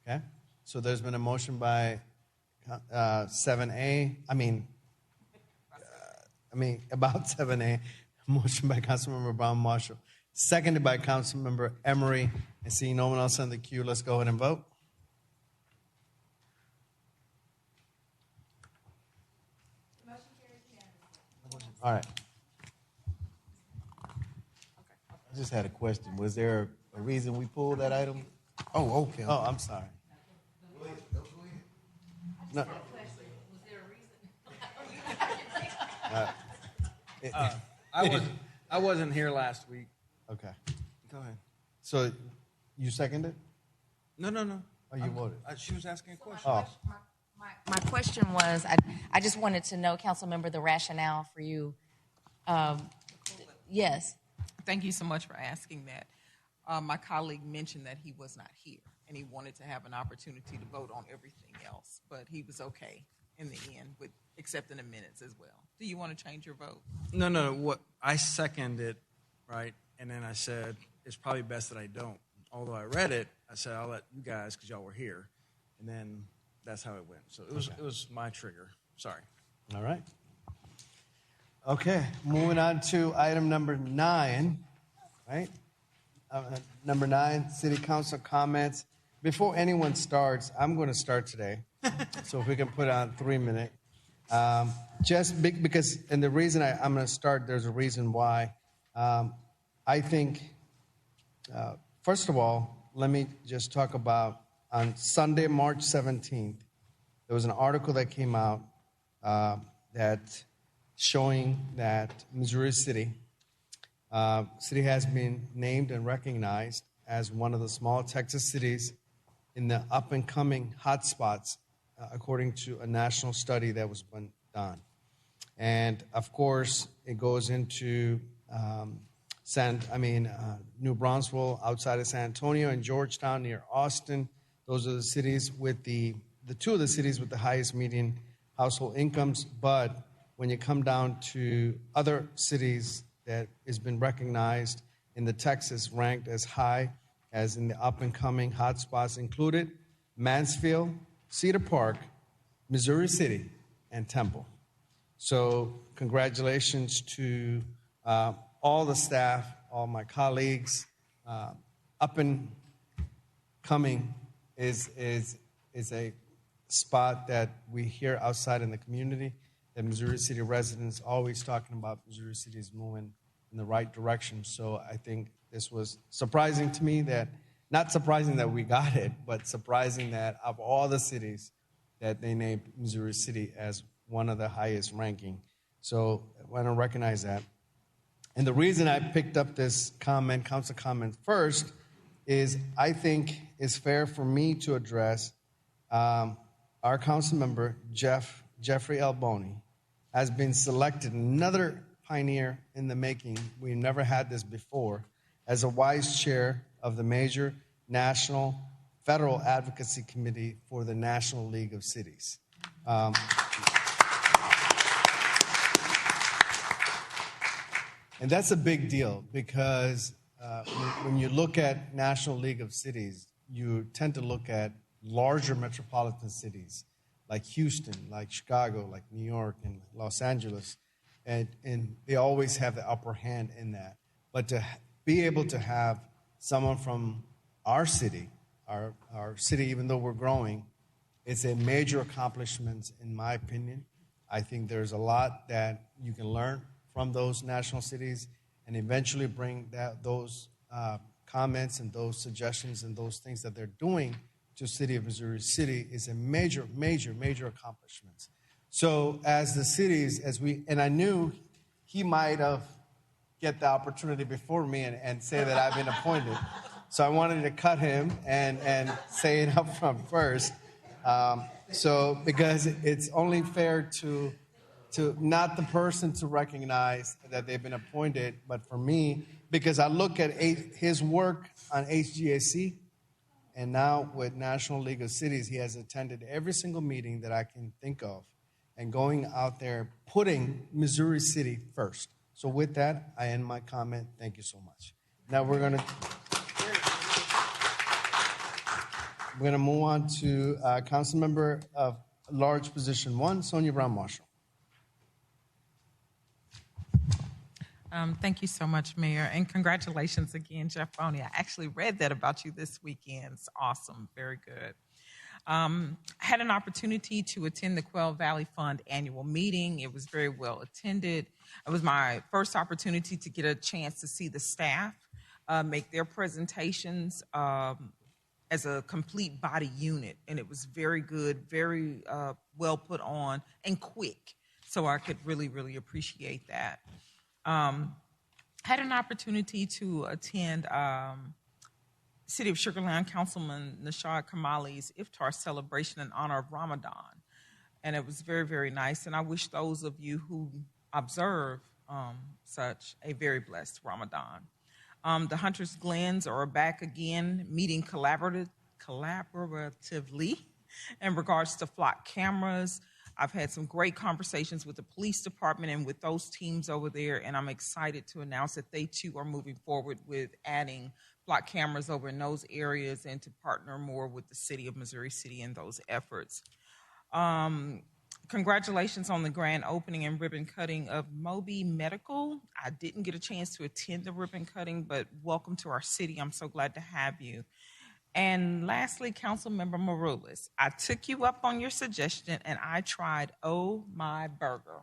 Okay, so there's been a motion by 7A. About 7A. Motion by Councilmember Brown Marshall, seconded by Councilmember Emery. And seeing no one else on the queue, let's go ahead and vote. All right. I just had a question. Was there a reason we pulled that item? Oh, okay. Oh, I'm sorry. No. I wasn't here last week. Okay. Go ahead. So you seconded? No. Oh, you voted? She was asking a question. Oh. My question was, I just wanted to know, Councilmember, the rationale for you. Yes. Thank you so much for asking that. My colleague mentioned that he was not here, and he wanted to have an opportunity to vote on everything else, but he was okay in the end with accepting the minutes as well. Do you want to change your vote? No. What I seconded, right? And then I said, it's probably best that I don't. Although I read it, I said, I'll let you guys because y'all were here. And then that's how it went. So it was my trigger. Sorry. All right. Okay, moving on to item number 9, right? Number 9, City Council comments. Before anyone starts, I'm going to start today. So if we can put on 3 minutes. Because, and the reason I'm going to start, there's a reason why. I think, first of all, let me just talk about on Sunday, March 17th, there was an article that came out that showing that Missouri City has been named and recognized as one of the small Texas cities in the up-and-coming hotspots, according to a national study that was done. And, of course, it goes into New Braunfels outside of San Antonio and Georgetown near Austin. Those are the cities with the two of the cities with the highest median household incomes. But when you come down to other cities that has been recognized in the Texas, ranked as high as in the up-and-coming hotspots included Mansfield, Cedar Park, Missouri City, and Temple. So congratulations to all the staff, all my colleagues. Up-and-coming is a spot that we hear outside in the community, that Missouri City residents always talking about Missouri City is moving in the right direction. So I think this was surprising to me, that not surprising that we got it, but surprising that of all the cities that they named Missouri City as one of the highest ranking. So I want to recognize that. And the reason I picked up this council comment first, is I think it's fair for me to address our council member, Jeffrey L. Boney, has been selected, another pioneer in the making. We've never had this before, as a vice chair of the major national federal advocacy committee for the National League of Cities. And that's a big deal because when you look at National League of Cities, you tend to look at larger metropolitan cities like Houston, like Chicago, like New York, and Los Angeles, and they always have the upper hand in that. But to be able to have someone from our city, our city, even though we're growing, it's a major accomplishment in my opinion. I think there's a lot that you can learn from those national cities and eventually bring those comments and those suggestions and those things that they're doing to City of Missouri City is a major, major, major accomplishment. So as the cities, and I knew he might have get the opportunity before me and say that I've been appointed. So I wanted to cut him and say it up front first. Because it's only fair to not the person to recognize that they've been appointed, but for me, because I look at his work on HGAC, and now with National League of Cities, he has attended every single meeting that I can think of and going out there, putting Missouri City first. So with that, I end my comment. Thank you so much. Now we're going to move on to Council Member of Large Position 1, Sonia Brown Marshall. Thank you so much, Mayor, and congratulations again, Jeff Boney. I actually read that about you this weekend. It's awesome. Very good. I had an opportunity to attend the Quail Valley Fund annual meeting. It was very well attended. It was my first opportunity to get a chance to see the staff make their presentations as a complete body unit, and it was very good, very well put on, and quick. So I could really, really appreciate that. Had an opportunity to attend City of Sugar Land Councilman Nashad Kamali's Iftar celebration in honor of Ramadan. And it was very, very nice. And I wish those of you who observe such a very blessed Ramadan. The Hunters Glens are back again, meeting collaboratively in regards to flock cameras. I've had some great conversations with the police department and with those teams over there, and I'm excited to announce that they too are moving forward with adding flock cameras over in those areas and to partner more with the City of Missouri City in those efforts. Congratulations on the grand opening and ribbon cutting of Moby Medical. I didn't get a chance to attend the ribbon cutting, but welcome to our city. I'm so glad to have you. And lastly, Councilmember Maroulis, I took you up on your suggestion and I tried Oh My Burger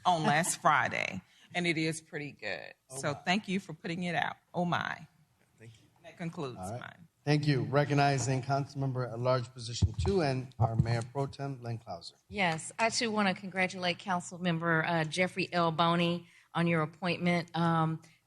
on last Friday, and it is pretty good. Thank you for putting it out. Oh my. Thank you. That concludes mine. Thank you. Recognizing Councilmember at Large Position 2 and our Mayor Pro Tem, Len Klauser. Yes, I too want to congratulate Councilmember Jeffrey L. Boney on your appointment.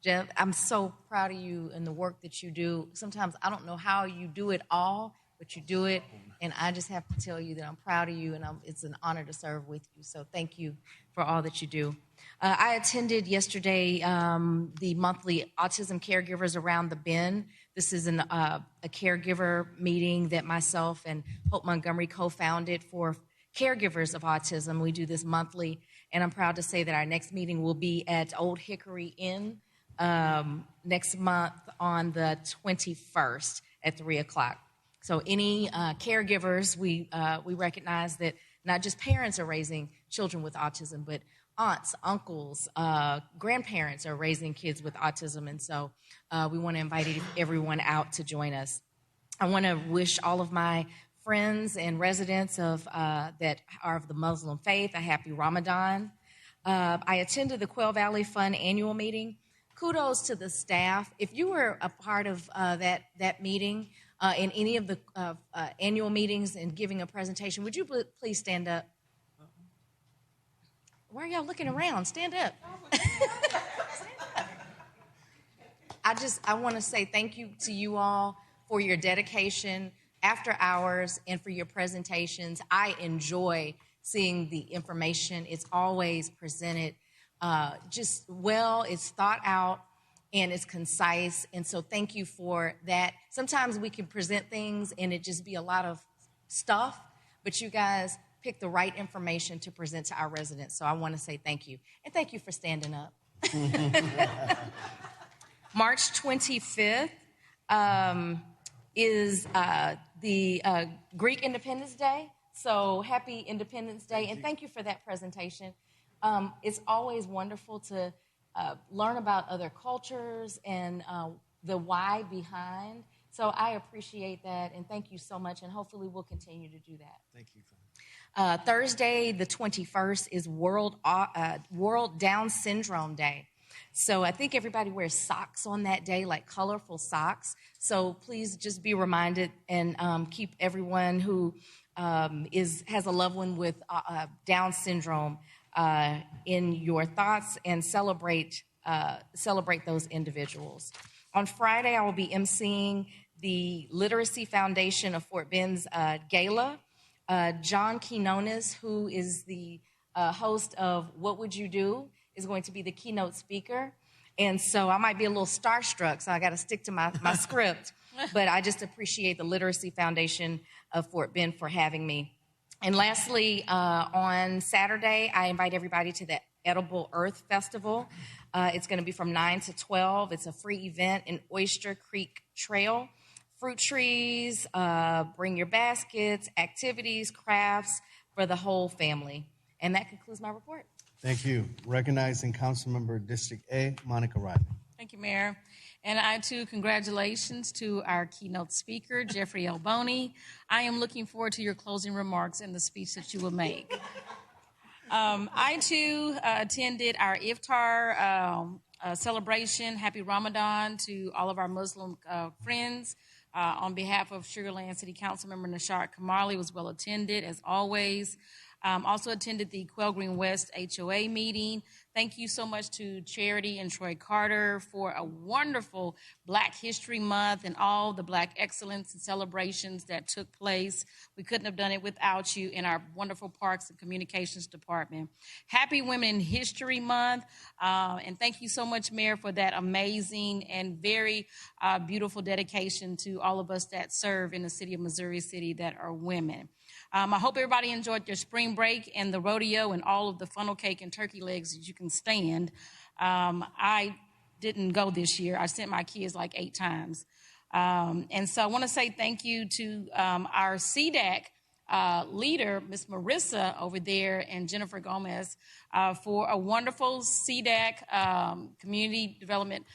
Jeff, I'm so proud of you and the work that you do. Sometimes I don't know how you do it all, but you do it, and I just have to tell you that I'm proud of you, and it's an honor to serve with you. So thank you for all that you do. I attended yesterday the monthly Autism Caregivers Around the Bend. This is a caregiver meeting that myself and Hope Montgomery co-founded for caregivers of autism. We do this monthly, and I'm proud to say that our next meeting will be at Old Hickory Inn next month on the 21st at 3 o'clock. So any caregivers, we recognize that not just parents are raising children with autism, but aunts, uncles, grandparents are raising kids with autism. And so we want to invite everyone out to join us. I want to wish all of my friends and residents of that are of the Muslim faith a happy Ramadan. I attended the Quail Valley Fund annual meeting. Kudos to the staff. If you were a part of that meeting in any of the annual meetings and giving a presentation, would you please stand up? Why are y'all looking around? Stand up. I want to say thank you to you all for your dedication after hours and for your presentations. I enjoy seeing the information. It's always presented just well, it's thought out, and it's concise. And so thank you for that. Sometimes we can present things and it just be a lot of stuff, but you guys pick the right information to present to our residents. So I want to say thank you. And thank you for standing up. March 25th is the Greek Independence Day. So happy Independence Day. And thank you for that presentation. It's always wonderful to learn about other cultures and the why behind. So I appreciate that, and thank you so much, and hopefully we'll continue to do that. Thank you. Thursday, the 21st, is World Down Syndrome Day. So I think everybody wears socks on that day, like colorful socks. So please just be reminded and keep everyone who has a loved one with Down syndrome in your thoughts, and celebrate those individuals. On Friday, I will be emceeing the Literacy Foundation of Fort Bend's gala. John Quinones, who is the host of What Would You Do, is going to be the keynote speaker. And so I might be a little starstruck, so I got to stick to my script. But I just appreciate the Literacy Foundation of Fort Bend for having me. And lastly, on Saturday, I invite everybody to the Edible Earth Festival. It's going to be from 9 to 12. It's a free event in Oyster Creek Trail. Fruit trees, bring your baskets, activities, crafts for the whole family. And that concludes my report. Thank you. Recognizing Councilmember District A, Monica Riley. Thank you, Mayor. And I, too, congratulations to our keynote speaker, Jeffrey L. Boney. I am looking forward to your closing remarks and the speech that you will make. I, too, attended our Iftar celebration. Happy Ramadan to all of our Muslim friends. On behalf of Sugar Land City Council Member Nashard Kamali, was well attended, as always. Also attended the Quail Green West HOA meeting. Thank you so much to Charity and Troy Carter for a wonderful Black History Month and all the Black excellence and celebrations that took place. We couldn't have done it without you in our wonderful Parks and Communications Department. Happy Women in History Month, and thank you so much, Mayor, for that amazing and very beautiful dedication to all of us that serve in the city of Missouri City that are women. I hope everybody enjoyed their spring break and the rodeo and all of the funnel cake and turkey legs that you can stand. I didn't go this year. I sent my kids like 8 times. And so I want to say thank you to our CDAC leader, Ms. Marissa over there, and Jennifer Gomez for a wonderful CDAC community development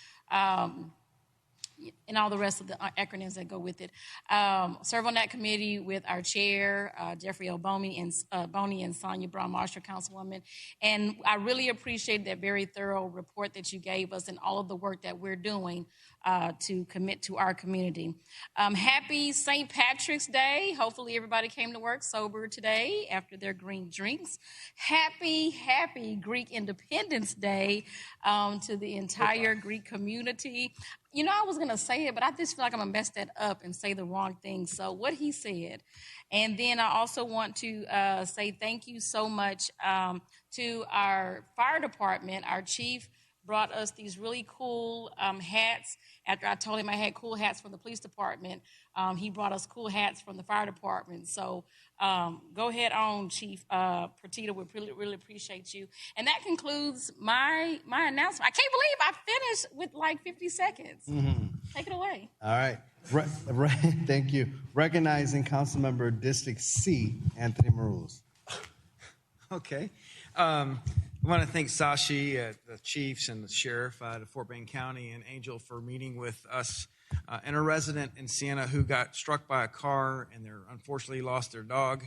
and all the rest of the acronyms that go with it. Serve on that committee with our chair, Jeffrey L. Boney and Sonia Brown Marshall, Councilwoman. And I really appreciate that very thorough report that you gave us and all of the work that we're doing to commit to our community. Happy St. Patrick's Day. Hopefully everybody came to work sober today after their green drinks. Happy Greek Independence Day to the entire Greek community. You know, I was going to say it, but I just feel like I'm going to mess that up and say the wrong thing. So what he said. And then I also want to say thank you so much to our fire department. Our chief brought us these really cool hats. After I told him I had cool hats from the police department, he brought us cool hats from the fire department. So go ahead on, Chief Pertita. We really appreciate you. And that concludes my announcement. I can't believe I finished with like 50 seconds. Mm-hmm. Take it away. All right. Thank you. Recognizing Councilmember District C, Anthony Marules. Okay. I want to thank Sashi, the chiefs, and the sheriff of Fort Bend County, and Angel for meeting with us and a resident in Siena who got struck by a car and unfortunately lost their dog.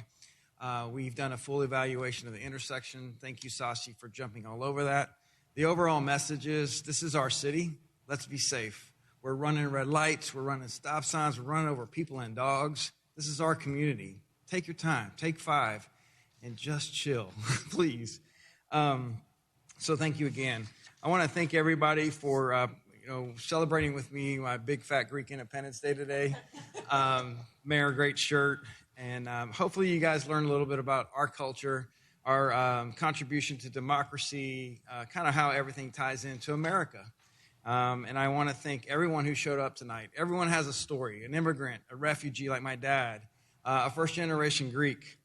We've done a full evaluation of the intersection. Thank you, Sashi, for jumping all over that. The overall message is this is our city. Let's be safe. We're running red lights. We're running stop signs. We're running over people and dogs. This is our community. Take your time. Take 5 and just chill, please. So thank you again. I want to thank everybody for celebrating with me my big fat Greek Independence Day today. Mayor, great shirt, and hopefully you guys learned a little bit about our culture, our contribution to democracy, kind of how everything ties into America. And I want to thank everyone who showed up tonight. Everyone has a story, an immigrant, a refugee like my dad, a first-generation Greek.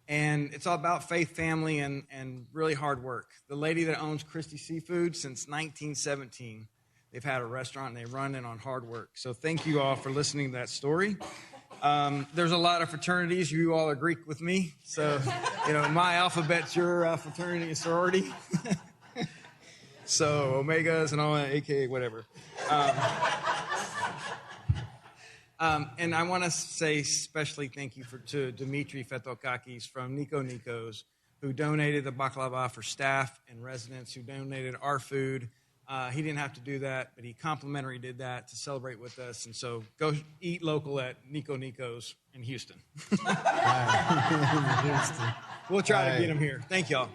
And it's all about faith, family, and really hard work. The lady that owns Christie Seafood since 1917, they've had a restaurant, and they run it on hard work. So thank you all for listening to that story. There's a lot of fraternities. You all are Greek with me. So, my alphabet's your fraternity and sorority. So Omegas and all that, AKA whatever. And I want to say especially thank you to Dimitri Fetokakis from Nico Nikos, who donated the baklava for staff and residents, who donated our food. He didn't have to do that, but he complimentary did that to celebrate with us. And so go eat local at Nico Nikos in Houston. We'll try to get him here. Thank y'all.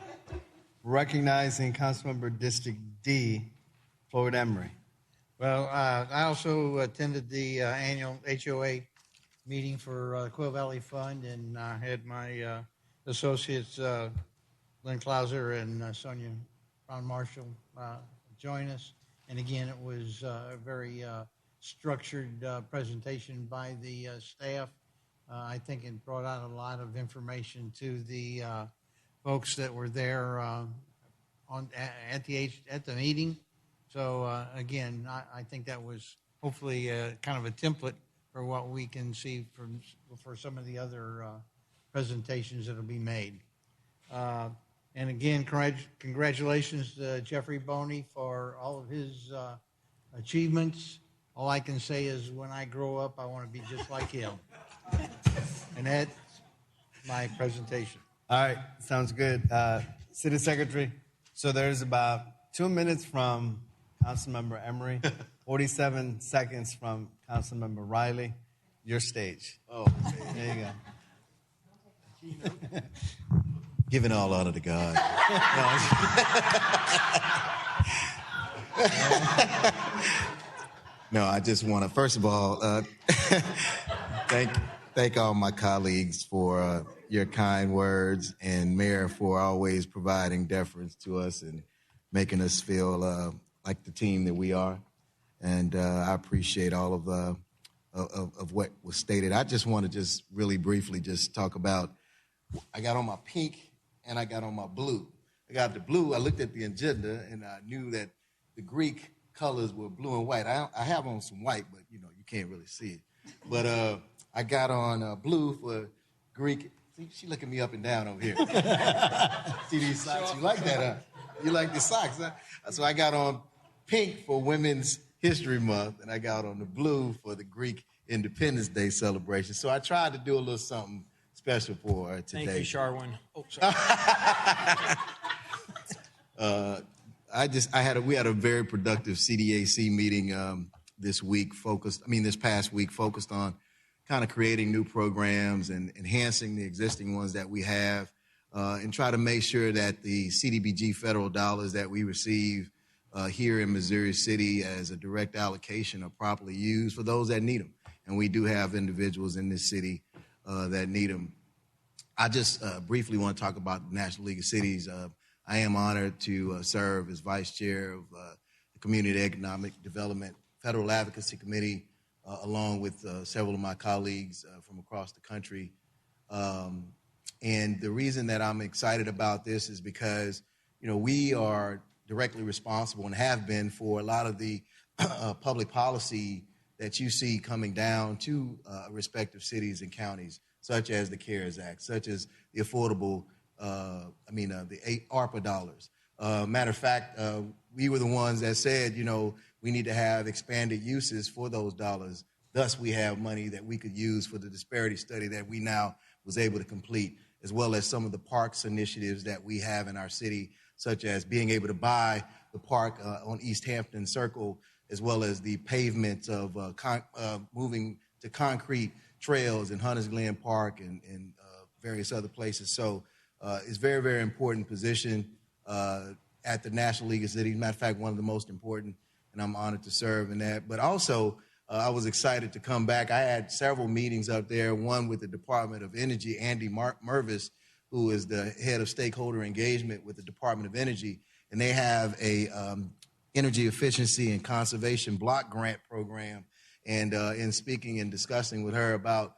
Recognizing Councilmember District D, Floyd Emery. Well, I also attended the annual HOA meeting for Quill Valley Fund, and I had my associates, Lynn Clauser and Sonia Brown Marshall, join us. And again, it was a very structured presentation by the staff. I think it brought out a lot of information to the folks that were there at the meeting. So again, I think that was hopefully kind of a template for what we can see for some of the other presentations that will be made. And again, congratulations to Jeffrey Boney for all of his achievements. All I can say is when I grow up, I want to be just like him. And that's my presentation. All right, sounds good. City Secretary, so there's about 2 minutes from Councilmember Emery, 47 seconds from Councilmember Riley. Your stage. Oh, there you go. Giving all honor to God. No, I just want to, first of all, thank all my colleagues for your kind words, and Mayor for always providing deference to us and making us feel like the team that we are. And I appreciate all of what was stated. I just want to just really briefly just talk about, I got on my pink and I got on my blue. I got the blue, I looked at the agenda and I knew that the Greek colors were blue and white. I have on some white, but you can't really see it. But I got on blue for Greek. See, she looking me up and down over here. See these socks? You like that, huh? You like the socks, huh? So I got on pink for Women's History Month, and I got on the blue for the Greek Independence Day celebration. So I tried to do a little something special for her today. Thank you, Sharwin. Oh, sorry. We had a very productive CDAC meeting this past week, focused on kind of creating new programs and enhancing the existing ones that we have, and try to make sure that the CDBG federal dollars that we receive here in Missouri City as a direct allocation are properly used for those that need them. And we do have individuals in this city that need them. I just briefly want to talk about the National League of Cities. I am honored to serve as vice chair of the Community Economic Development Federal Advocacy Committee, along with several of my colleagues from across the country. And the reason that I'm excited about this is because, we are directly responsible and have been for a lot of the public policy that you see coming down to respective cities and counties, such as the CARES Act, such as the affordable, the ARPA dollars. Matter of fact, we were the ones that said, we need to have expanded uses for those dollars. Thus, we have money that we could use for the disparity study that we now was able to complete, as well as some of the parks initiatives that we have in our city, such as being able to buy the park on East Hampton Circle, as well as the pavement of moving to concrete trails in Hunters Glen Park and various other places. So it's a very, very important position at the National League of Cities. Matter of fact, one of the most important, and I'm honored to serve in that. But also, I was excited to come back. I had several meetings up there, one with the Department of Energy, Andy Mervis, who is the head of stakeholder engagement with the Department of Energy. And they have a energy efficiency and conservation block grant program. And in speaking and discussing with her about,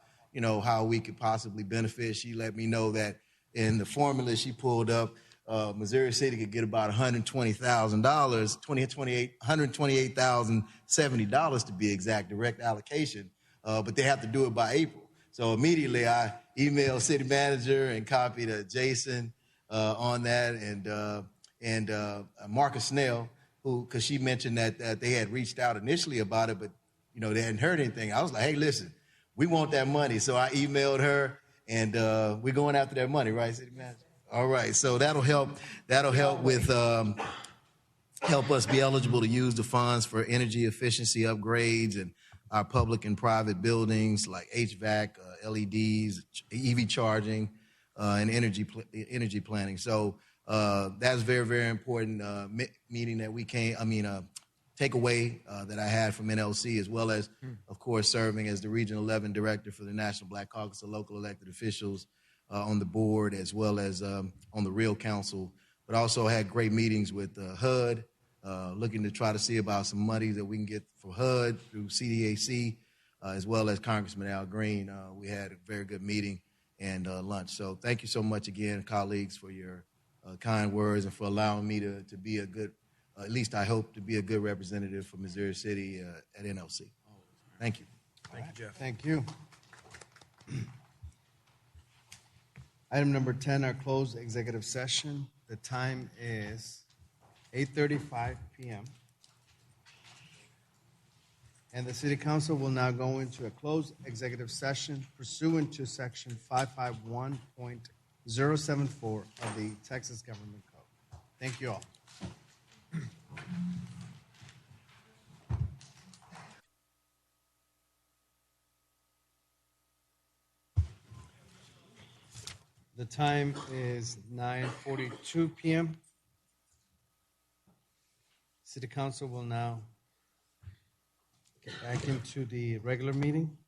how we could possibly benefit, she let me know that in the formula she pulled up, Missouri City could get about $128,070 to be exact, direct allocation, but they have to do it by April. So immediately I emailed city manager and copied Jason on that, and Marcus Snell, because she mentioned that they had reached out initially about it, but they hadn't heard anything. I was like, hey, listen, we want that money. So I emailed her, and we're going after that money, right, city manager? All right, so that'll help with help us be eligible to use the funds for energy efficiency upgrades and our public and private buildings like HVAC, LEDs, EV charging, and energy planning. So that's very, very important meeting that we takeaway that I had from NLC, as well as, of course, serving as the Region 11 Director for the National Black Caucus of Local Elected Officials on the board, as well as on the Real Council, but also had great meetings with HUD, looking to try to see about some money that we can get for HUD through CDAC, as well as Congressman Al Green. We had a very good meeting and lunch. So thank you so much again, colleagues, for your kind words and for allowing me to be a good, at least I hope to be a good representative for Missouri City at NLC. Thank you. Thank you, Jeff. Thank you. Item number 10, our closed executive session. The time is 8:35 p.m. And the City Council will now go into a closed executive session pursuant to Section 551.074 of the Texas Government Code. Thank you all. The time is 9:42 p.m. City Council will now get back into the regular meeting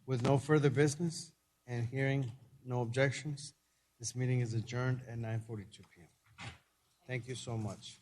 with no further business and hearing no objections. This meeting is adjourned at 9:42 p.m. Thank you so much.